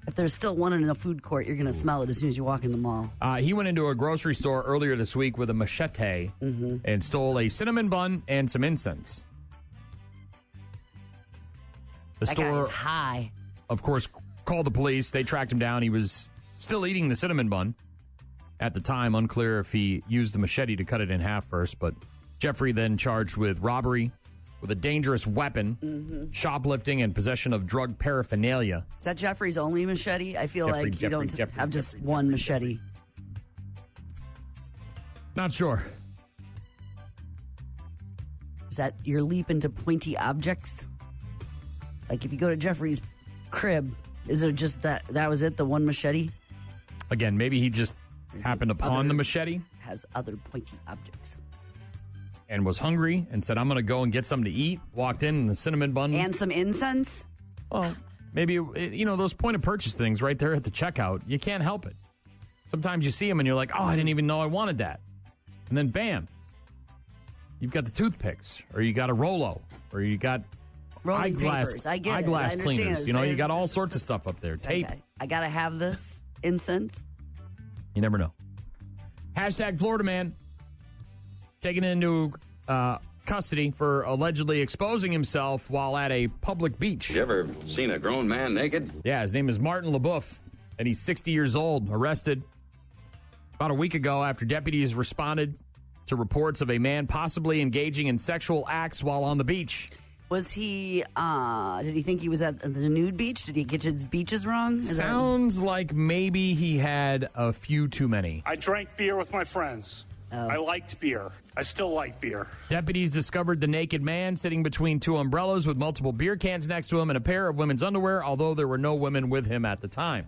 If there's still one in a food court, you're going to smell it as soon as you walk in the mall. He went into a grocery store earlier this week with a machete and stole a cinnamon bun and some incense. The that store guy's high. Of course, called the police. They tracked him down. He was still eating the cinnamon bun at the time. Unclear if he used the machete to cut it in half first. But Jeffrey then charged with robbery with a dangerous weapon, shoplifting, and possession of drug paraphernalia. Is that Jeffrey's only machete? I feel like you don't have just one machete. Not sure. Is that your leap into pointy objects? Like if you go to Jeffrey's crib, is it just that was it, the one machete? Again, maybe he just happened upon the machete. Has other pointy objects. And was hungry and said, I'm going to go and get something to eat. Walked in the cinnamon bun. And some incense? Well, maybe, those point of purchase things right there at the checkout. You can't help it. Sometimes you see them and you're like, oh, I didn't even know I wanted that. And then bam, you've got the toothpicks, or you got a Rolo, or you got eyeglass cleaners. You got all sorts of stuff up there. Tape. Okay. I got to have this incense. You never know. Hashtag Florida man taken into custody for allegedly exposing himself while at a public beach. You ever seen a grown man naked? Yeah, his name is Martin LaBeouf, and he's 60 years old, arrested about a week ago after deputies responded to reports of a man possibly engaging in sexual acts while on the beach. Was he, did he think he was at the nude beach? Did he get his beaches wrong? Sounds like maybe he had a few too many. I drank beer with my friends. I liked beer. I still like beer. Deputies discovered the naked man sitting between two umbrellas with multiple beer cans next to him and a pair of women's underwear, although there were no women with him at the time.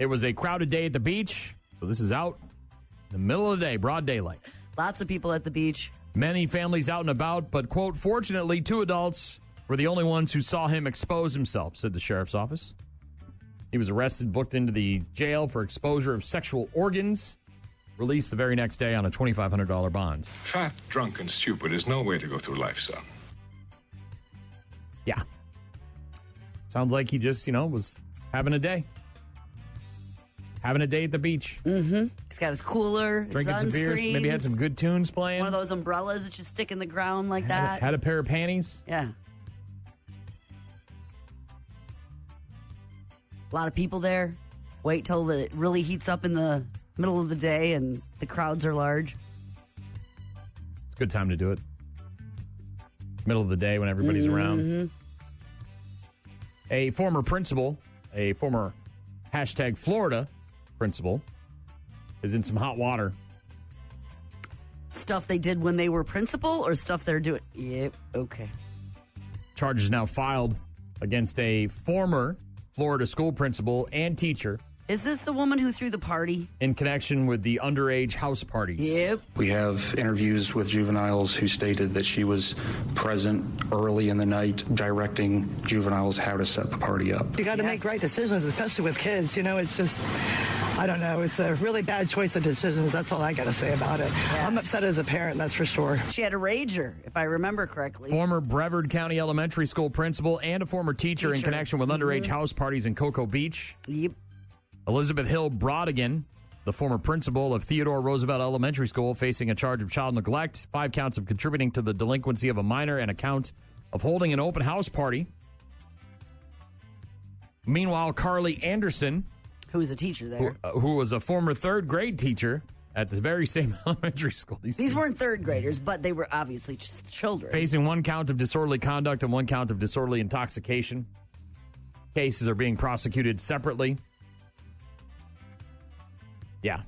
It was a crowded day at the beach, so this is out in the middle of the day, broad daylight. Lots of people at the beach. Many families out and about, but, quote, fortunately, 2 adults were the only ones who saw him expose himself, said the sheriff's office. He was arrested, booked into the jail for exposure of sexual organs, released the very next day on a $2,500 bond. Fat, drunk, and stupid is no way to go through life, son. Yeah. Sounds like he just, was having a day. Having a day at the beach. Mm-hmm. He's got his cooler, drinking some beers, maybe had some good tunes playing. One of those umbrellas that you stick in the ground like that. Had a pair of panties. Yeah. A lot of people there. Wait till it really heats up in the middle of the day and the crowds are large. It's a good time to do it. Middle of the day when everybody's around. A former principal, a former hashtag Florida principal, is in some hot water. Stuff they did when they were principal or stuff they're doing? Yep, okay. Charges now filed against a former Florida school principal and teacher. Is this the woman who threw the party? In connection with the underage house parties. Yep. We have interviews with juveniles who stated that she was present early in the night directing juveniles how to set the party up. You got to make right decisions, especially with kids. It's just, I don't know. It's a really bad choice of decisions. That's all I got to say about it. Yeah. I'm upset as a parent, that's for sure. She had a rager, if I remember correctly. Former Brevard County Elementary School principal and a former teacher. In connection with underage house parties in Cocoa Beach. Yep. Elizabeth Hill Brodigan, the former principal of Theodore Roosevelt Elementary School, facing a charge of child neglect, 5 counts of contributing to the delinquency of a minor, and a count of holding an open house party. Meanwhile, Carly Anderson, who was a teacher there, who was a former 3rd grade teacher at this very same elementary school. These weren't 3rd graders, but they were obviously just children. Facing 1 count of disorderly conduct and 1 count of disorderly intoxication. Cases are being prosecuted separately. Yeah.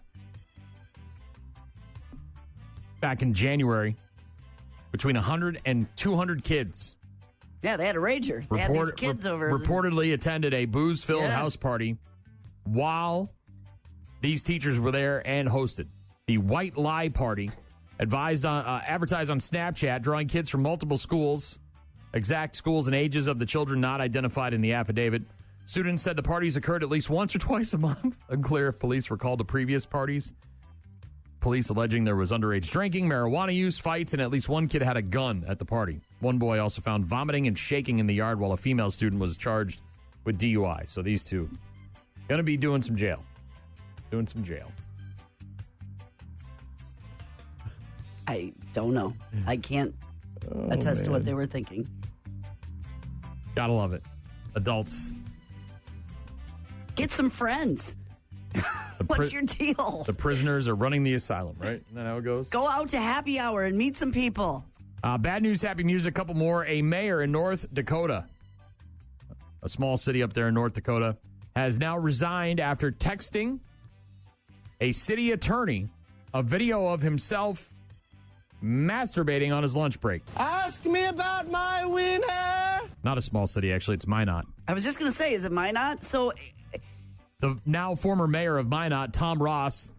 Back in January, between 100 and 200 kids. Yeah, they had a rager. They had these kids over. Reportedly attended a booze-filled house party while these teachers were there and hosted. The White Lie Party advertised on Snapchat, drawing kids from multiple schools. Exact schools and ages of the children not identified in the affidavit. Students said the parties occurred at least once or twice a month. Unclear if police were called to previous parties. police alleging there was underage drinking, marijuana use, fights, and at least one kid had a gun at the party. One boy also found vomiting and shaking in the yard while a female student was charged with DUI. So these two going to be doing some jail. I don't know. I can't attest to what they were thinking. Gotta love it. Adults. Get some friends. What's your deal? The prisoners are running the asylum, right? Isn't that how it goes? Go out to happy hour and meet some people. Bad news, happy news, a couple more. A mayor in North Dakota, a small city up there in North Dakota, has now resigned after texting a city attorney a video of himself masturbating on his lunch break. Ask me about my winner. Not a small city, actually. It's Minot. I was just going to say, is it Minot? So the now former mayor of Minot, Tom Ross,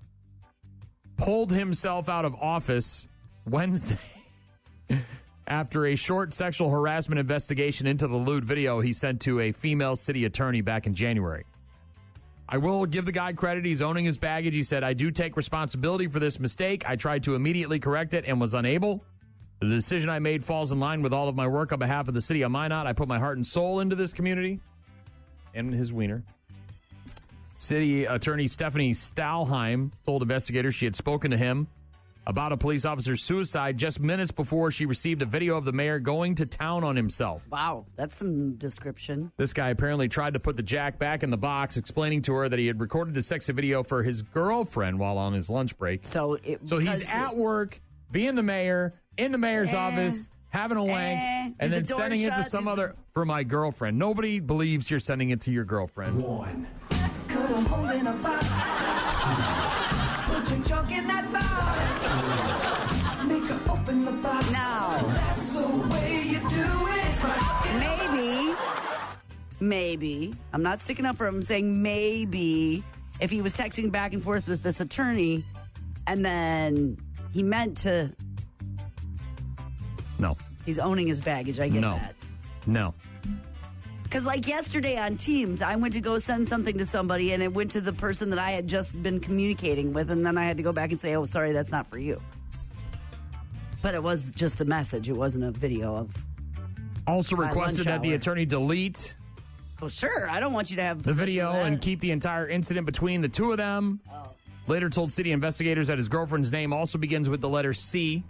pulled himself out of office Wednesday after a short sexual harassment investigation into the lewd video he sent to a female city attorney back in January. I will give the guy credit. He's owning his baggage. He said, I do take responsibility for this mistake. I tried to immediately correct it and was unable. The decision I made falls in line with all of my work on behalf of the city of Minot. I put my heart and soul into this community and his wiener. City Attorney Stephanie Stalheim told investigators she had spoken to him about a police officer's suicide just minutes before she received a video of the mayor going to town on himself. Wow, that's some description. This guy apparently tried to put the jack back in the box, explaining to her that he had recorded the sexy video for his girlfriend while on his lunch break. So he's at work, being the mayor, in the mayor's office, having a wank, and then sending it to some other, for my girlfriend. Nobody believes you're sending it to your girlfriend. One. Cut a hole in a box. Put your junk in that box. Make her open the box. Now, that's the way you do it. Maybe. I'm not sticking up for him. I'm saying maybe if he was texting back and forth with this attorney and then he meant to. No. He's owning his baggage. I get that. No. Because like yesterday on Teams, I went to go send something to somebody and it went to the person that I had just been communicating with. And then I had to go back and say, oh, sorry, that's not for you. But it was just a message. It wasn't a video of. Also requested that the attorney delete. Oh, sure. I don't want you to have the video and keep the entire incident between the two of them. Oh. Later told city investigators that his girlfriend's name also begins with the letter C,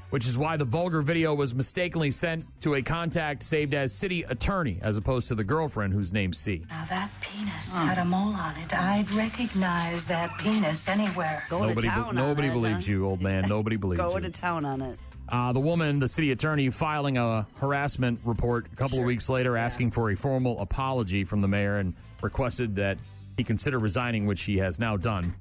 which is why the vulgar video was mistakenly sent to a contact saved as city attorney, as opposed to the girlfriend whose name's C. Now that penis had a mole on it. I'd recognize that penis anywhere. Nobody believes you, old man. Nobody believes you. Go to town on it. The woman, the city attorney, filing a harassment report a couple of weeks later, asking for a formal apology from the mayor and requested that he consider resigning, which he has now done.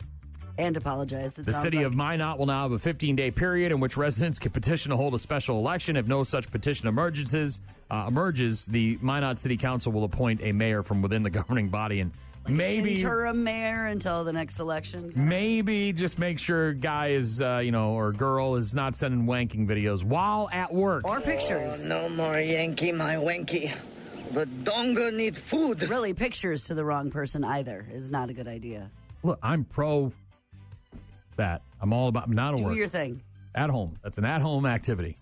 And apologized. The city of Minot will now have a 15-day period in which residents can petition to hold a special election. If no such petition emerges, the Minot City Council will appoint a mayor from within the governing body and maybe interim mayor until the next election. Maybe just make sure guy is, or girl is not sending wanking videos while at work. Or pictures. Oh, no more Yankee, my wanky. The donga need food. Really, pictures to the wrong person either is not a good idea. Look, I'm pro that. I'm all about not at work. Do your thing. At home. That's an at-home activity.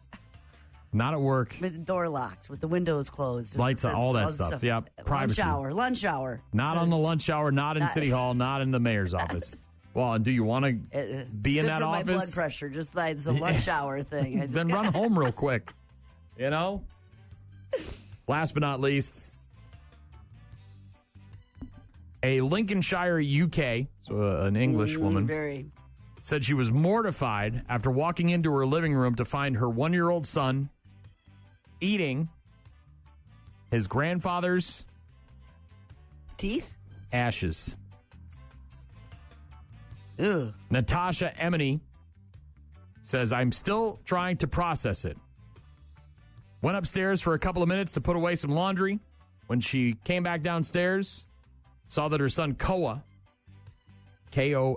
Not at work. With the door locked, with the windows closed. Lights on, all that stuff. Yeah, privacy. Lunch hour. Not on the lunch hour, not in City Hall, not in the mayor's office. Well, do you want to be in that office? My blood pressure, just like it's a lunch hour thing. Then run home real quick. Last but not least, a Lincolnshire, UK, so an English woman, said she was mortified after walking into her living room to find her 1-year-old son eating his grandfather's teeth? Ashes. Ew. Natasha Emily says, I'm still trying to process it. Went upstairs for a couple of minutes to put away some laundry. When she came back downstairs, saw that her son Koah, Koah,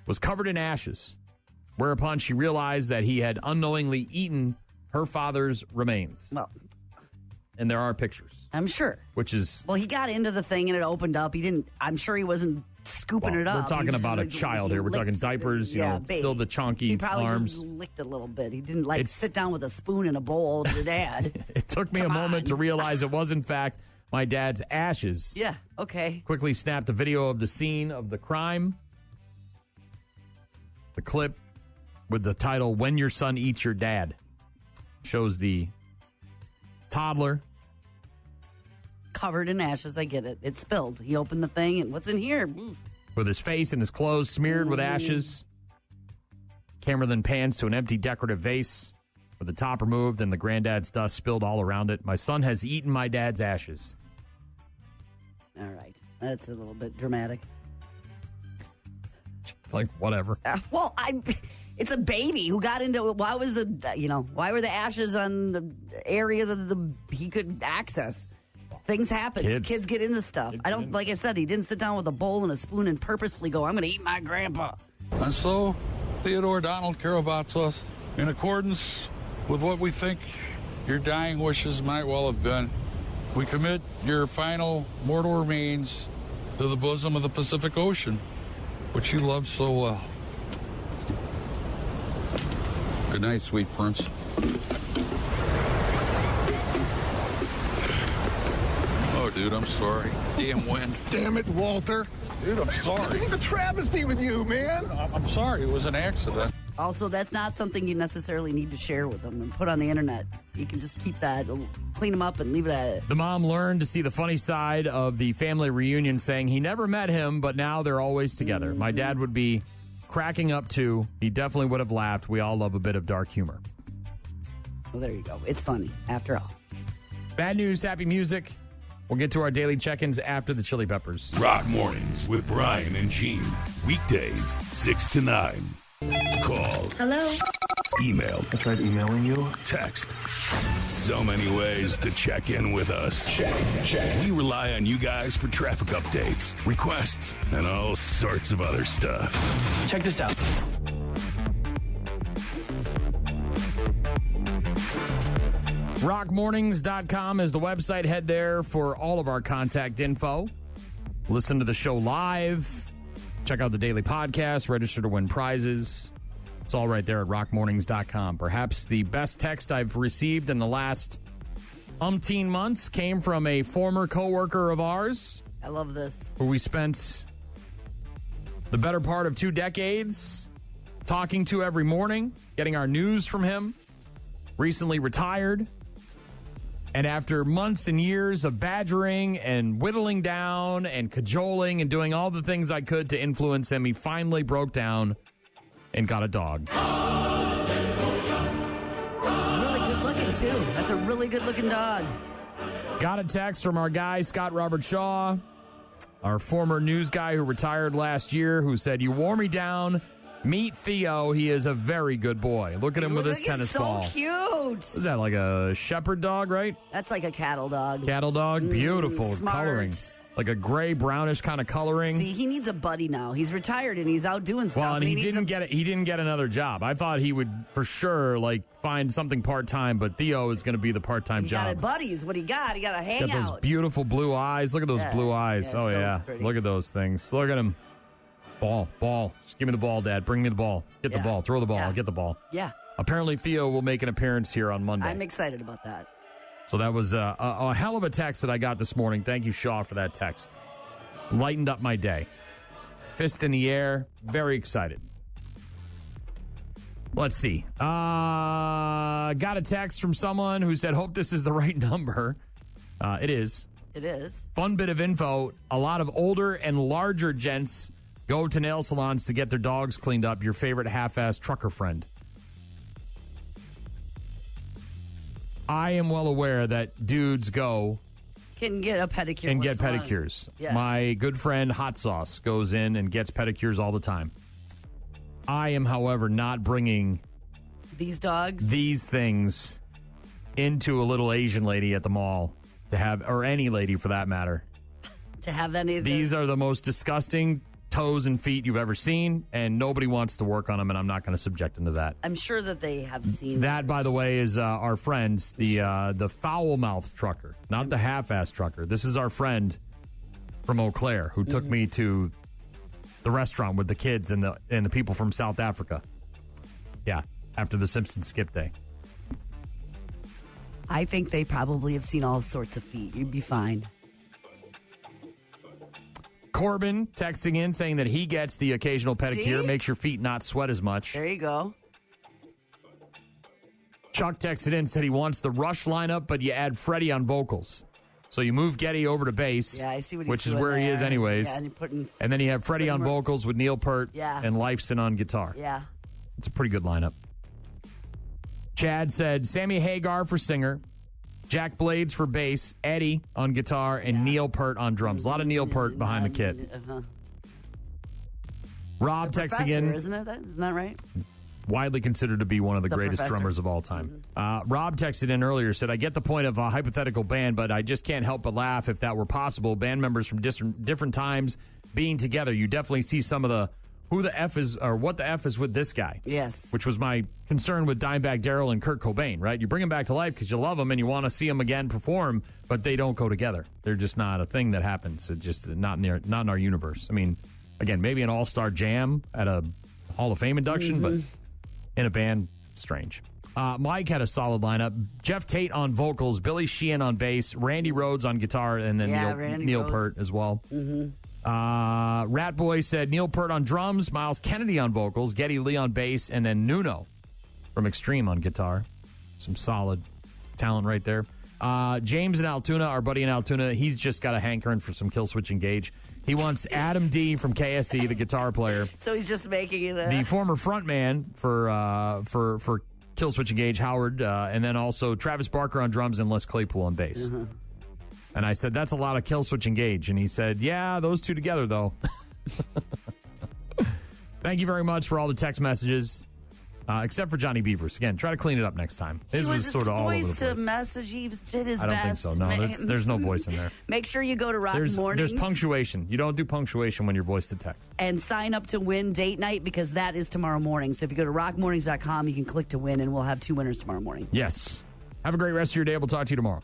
was covered in ashes, whereupon she realized that he had unknowingly eaten her father's remains. Well, and there are pictures. I'm sure. Which is... Well, he got into the thing and it opened up. I'm sure he wasn't scooping it up. We're talking about a child here. We're talking diapers, still the chunky He probably arms. just licked a little bit. He didn't sit down with a spoon and a bowl of your dad. It took me a moment to realize it was, in fact, my dad's ashes. Yeah, okay. Quickly snapped a video of the scene of the crime. The clip with the title, When Your Son Eats Your Dad, shows the toddler covered in ashes. I get it. It spilled. He opened the thing, and what's in here? With his face and his clothes smeared with ashes. Camera then pans to an empty decorative vase with the top removed and the granddad's dust spilled all around it. My son has eaten my dad's ashes. All right. That's a little bit dramatic. It's like, whatever. Well, it's a baby who got into it. Why were the ashes on the area that he could access? Things happen. Kids get into stuff. Like I said, he didn't sit down with a bowl and a spoon and purposefully go, I'm going to eat my grandpa. And so, Theodore Donald Karabatsos, in accordance with what we think your dying wishes might well have been, we commit your final mortal remains to the bosom of the Pacific Ocean, which you loved so well. Good night, sweet prince. Oh, dude, I'm sorry. Damn wind. Damn it, Walter. Dude, I'm sorry. It's a travesty with you, man. I'm sorry. It was an accident. Also, that's not something you necessarily need to share with them and put on the internet. You can just keep that, clean them up and leave it at it. The mom learned to see the funny side of the family reunion, saying he never met him, but now they're always together. My dad would be cracking up too. He definitely would have laughed. We all love a bit of dark humor. Well, there you go. It's funny, after all. Bad news, happy music. We'll get to our daily check-ins after the Chili Peppers. Rock Mornings with Brian and Gene. Weekdays, 6 to 9. Call. Hello. Email. I tried emailing you. Text. So many ways to check in with us. Check. We rely on you guys for traffic updates, requests, and all sorts of other stuff. Check this out. Rockmornings.com is the website. Head there for all of our contact info. Listen to the show live. Check out the daily podcast. Register to win prizes. It's all right there at rockmornings.com. Perhaps the best text I've received in the last umpteen months came from a former coworker of ours. I love this. Who we spent the better part of 2 decades talking to every morning, getting our news from him. Recently retired. And after months and years of badgering and whittling down and cajoling and doing all the things I could to influence him, he finally broke down and got a dog. He's really good looking, too. That's a really good looking dog. Got a text from our guy, Scott Robert Shaw, our former news guy who retired last year, who said, "You wore me down. Meet Theo. He is a very good boy." Look at him with his tennis ball. So cute. Is that like a shepherd dog, right? That's like a cattle dog. Cattle dog? Beautiful smart. Coloring. Like a gray brownish kind of coloring. See, he needs a buddy now. He's retired and he's out doing stuff. Well, and he didn't get another job. I thought he would for sure find something part-time, but Theo is going to be the part-time job. He got buddies. What he got? He got a hangout. Got those beautiful blue eyes. Look at those blue eyes. Yeah, oh, so yeah. pretty. Look at those things. Look at him. Ball. Just give me the ball, Dad. Bring me the ball. Get the ball. Throw the ball. Yeah. Get the ball. Yeah. Apparently, Theo will make an appearance here on Monday. I'm excited about that. So that was a hell of a text that I got this morning. Thank you, Shaw, for that text. Lightened up my day. Fist in the air. Very excited. Let's see. Got a text from someone who said, "Hope this is the right number." It is. It is. Fun bit of info. A lot of older and larger gents go to nail salons to get their dogs cleaned up. Your favorite half-assed trucker friend. I am well aware that dudes can get a pedicure and get once pedicures. Yes. My good friend Hot Sauce goes in and gets pedicures all the time. I am, however, not bringing these things into a little Asian lady at the mall to have, or any lady for that matter. To have any of these are the most disgusting toes and feet you've ever seen, and nobody wants to work on them, and I'm not going to subject them to that. I'm sure that they have seen that. By the way, is our friends, the foul-mouthed trucker, not the half-assed trucker. This is our friend from Eau Claire who took me to the restaurant with the kids and the people from South Africa. Yeah, after the Simpsons skip day. I think they probably have seen all sorts of feet. You'd be fine. Corbin texting in saying that he gets the occasional pedicure, makes your feet not sweat as much. There you go. Chuck texted in and said he wants the Rush lineup, but you add Freddie on vocals. So you move Getty over to bass, yeah, I see what he's which is doing where he is anyways. Yeah, and then you have Freddie on vocals with Neil Peart and Lifeson on guitar. Yeah. It's a pretty good lineup. Chad said Sammy Hagar for singer, Jack Blades for bass, Eddie on guitar, and Neil Peart on drums. A lot of Neil Peart behind the kit. Rob texting in. Isn't that right? Widely considered to be one of the greatest drummers of all time. Rob texted in earlier, said, I get the point of a hypothetical band, but I just can't help but laugh if that were possible. Band members from different times being together. You definitely see some of the who the F is or what the F is with this guy. Yes. Which was my concern with Dimebag Darrell and Kurt Cobain, right? You bring them back to life because you love them and you want to see them again perform, but they don't go together. They're just not a thing that happens. It's just not in our universe. I mean, again, maybe an all-star jam at a Hall of Fame induction, but in a band, strange. Mike had a solid lineup. Jeff Tate on vocals, Billy Sheehan on bass, Randy Rhoads on guitar, and then Neil Peart as well. Rat Boy said Neil Peart on drums, Miles Kennedy on vocals, Geddy Lee on bass, and then Nuno from Extreme on guitar. Some solid talent right there. James in Altoona, our buddy in Altoona, he's just got a hankering for some Killswitch Engage. He wants Adam D from KSE, the guitar player. So he's just making it the former frontman for Killswitch Engage, Howard, and then also Travis Barker on drums and Les Claypool on bass. And I said, that's a lot of Killswitch Engage. And he said, yeah, those two together, though. Thank you very much for all the text messages, except for Johnny Beavers. Again, try to clean it up next time. His was sort of all over the place. To message, he did his best. I don't think so. No, there's no voice in there. Make sure you go to Rock Mornings. There's punctuation. You don't do punctuation when you're voice to text. And sign up to win date night because that is tomorrow morning. So if you go to rockmornings.com, you can click to win, and we'll have 2 winners tomorrow morning. Yes. Have a great rest of your day. We'll talk to you tomorrow.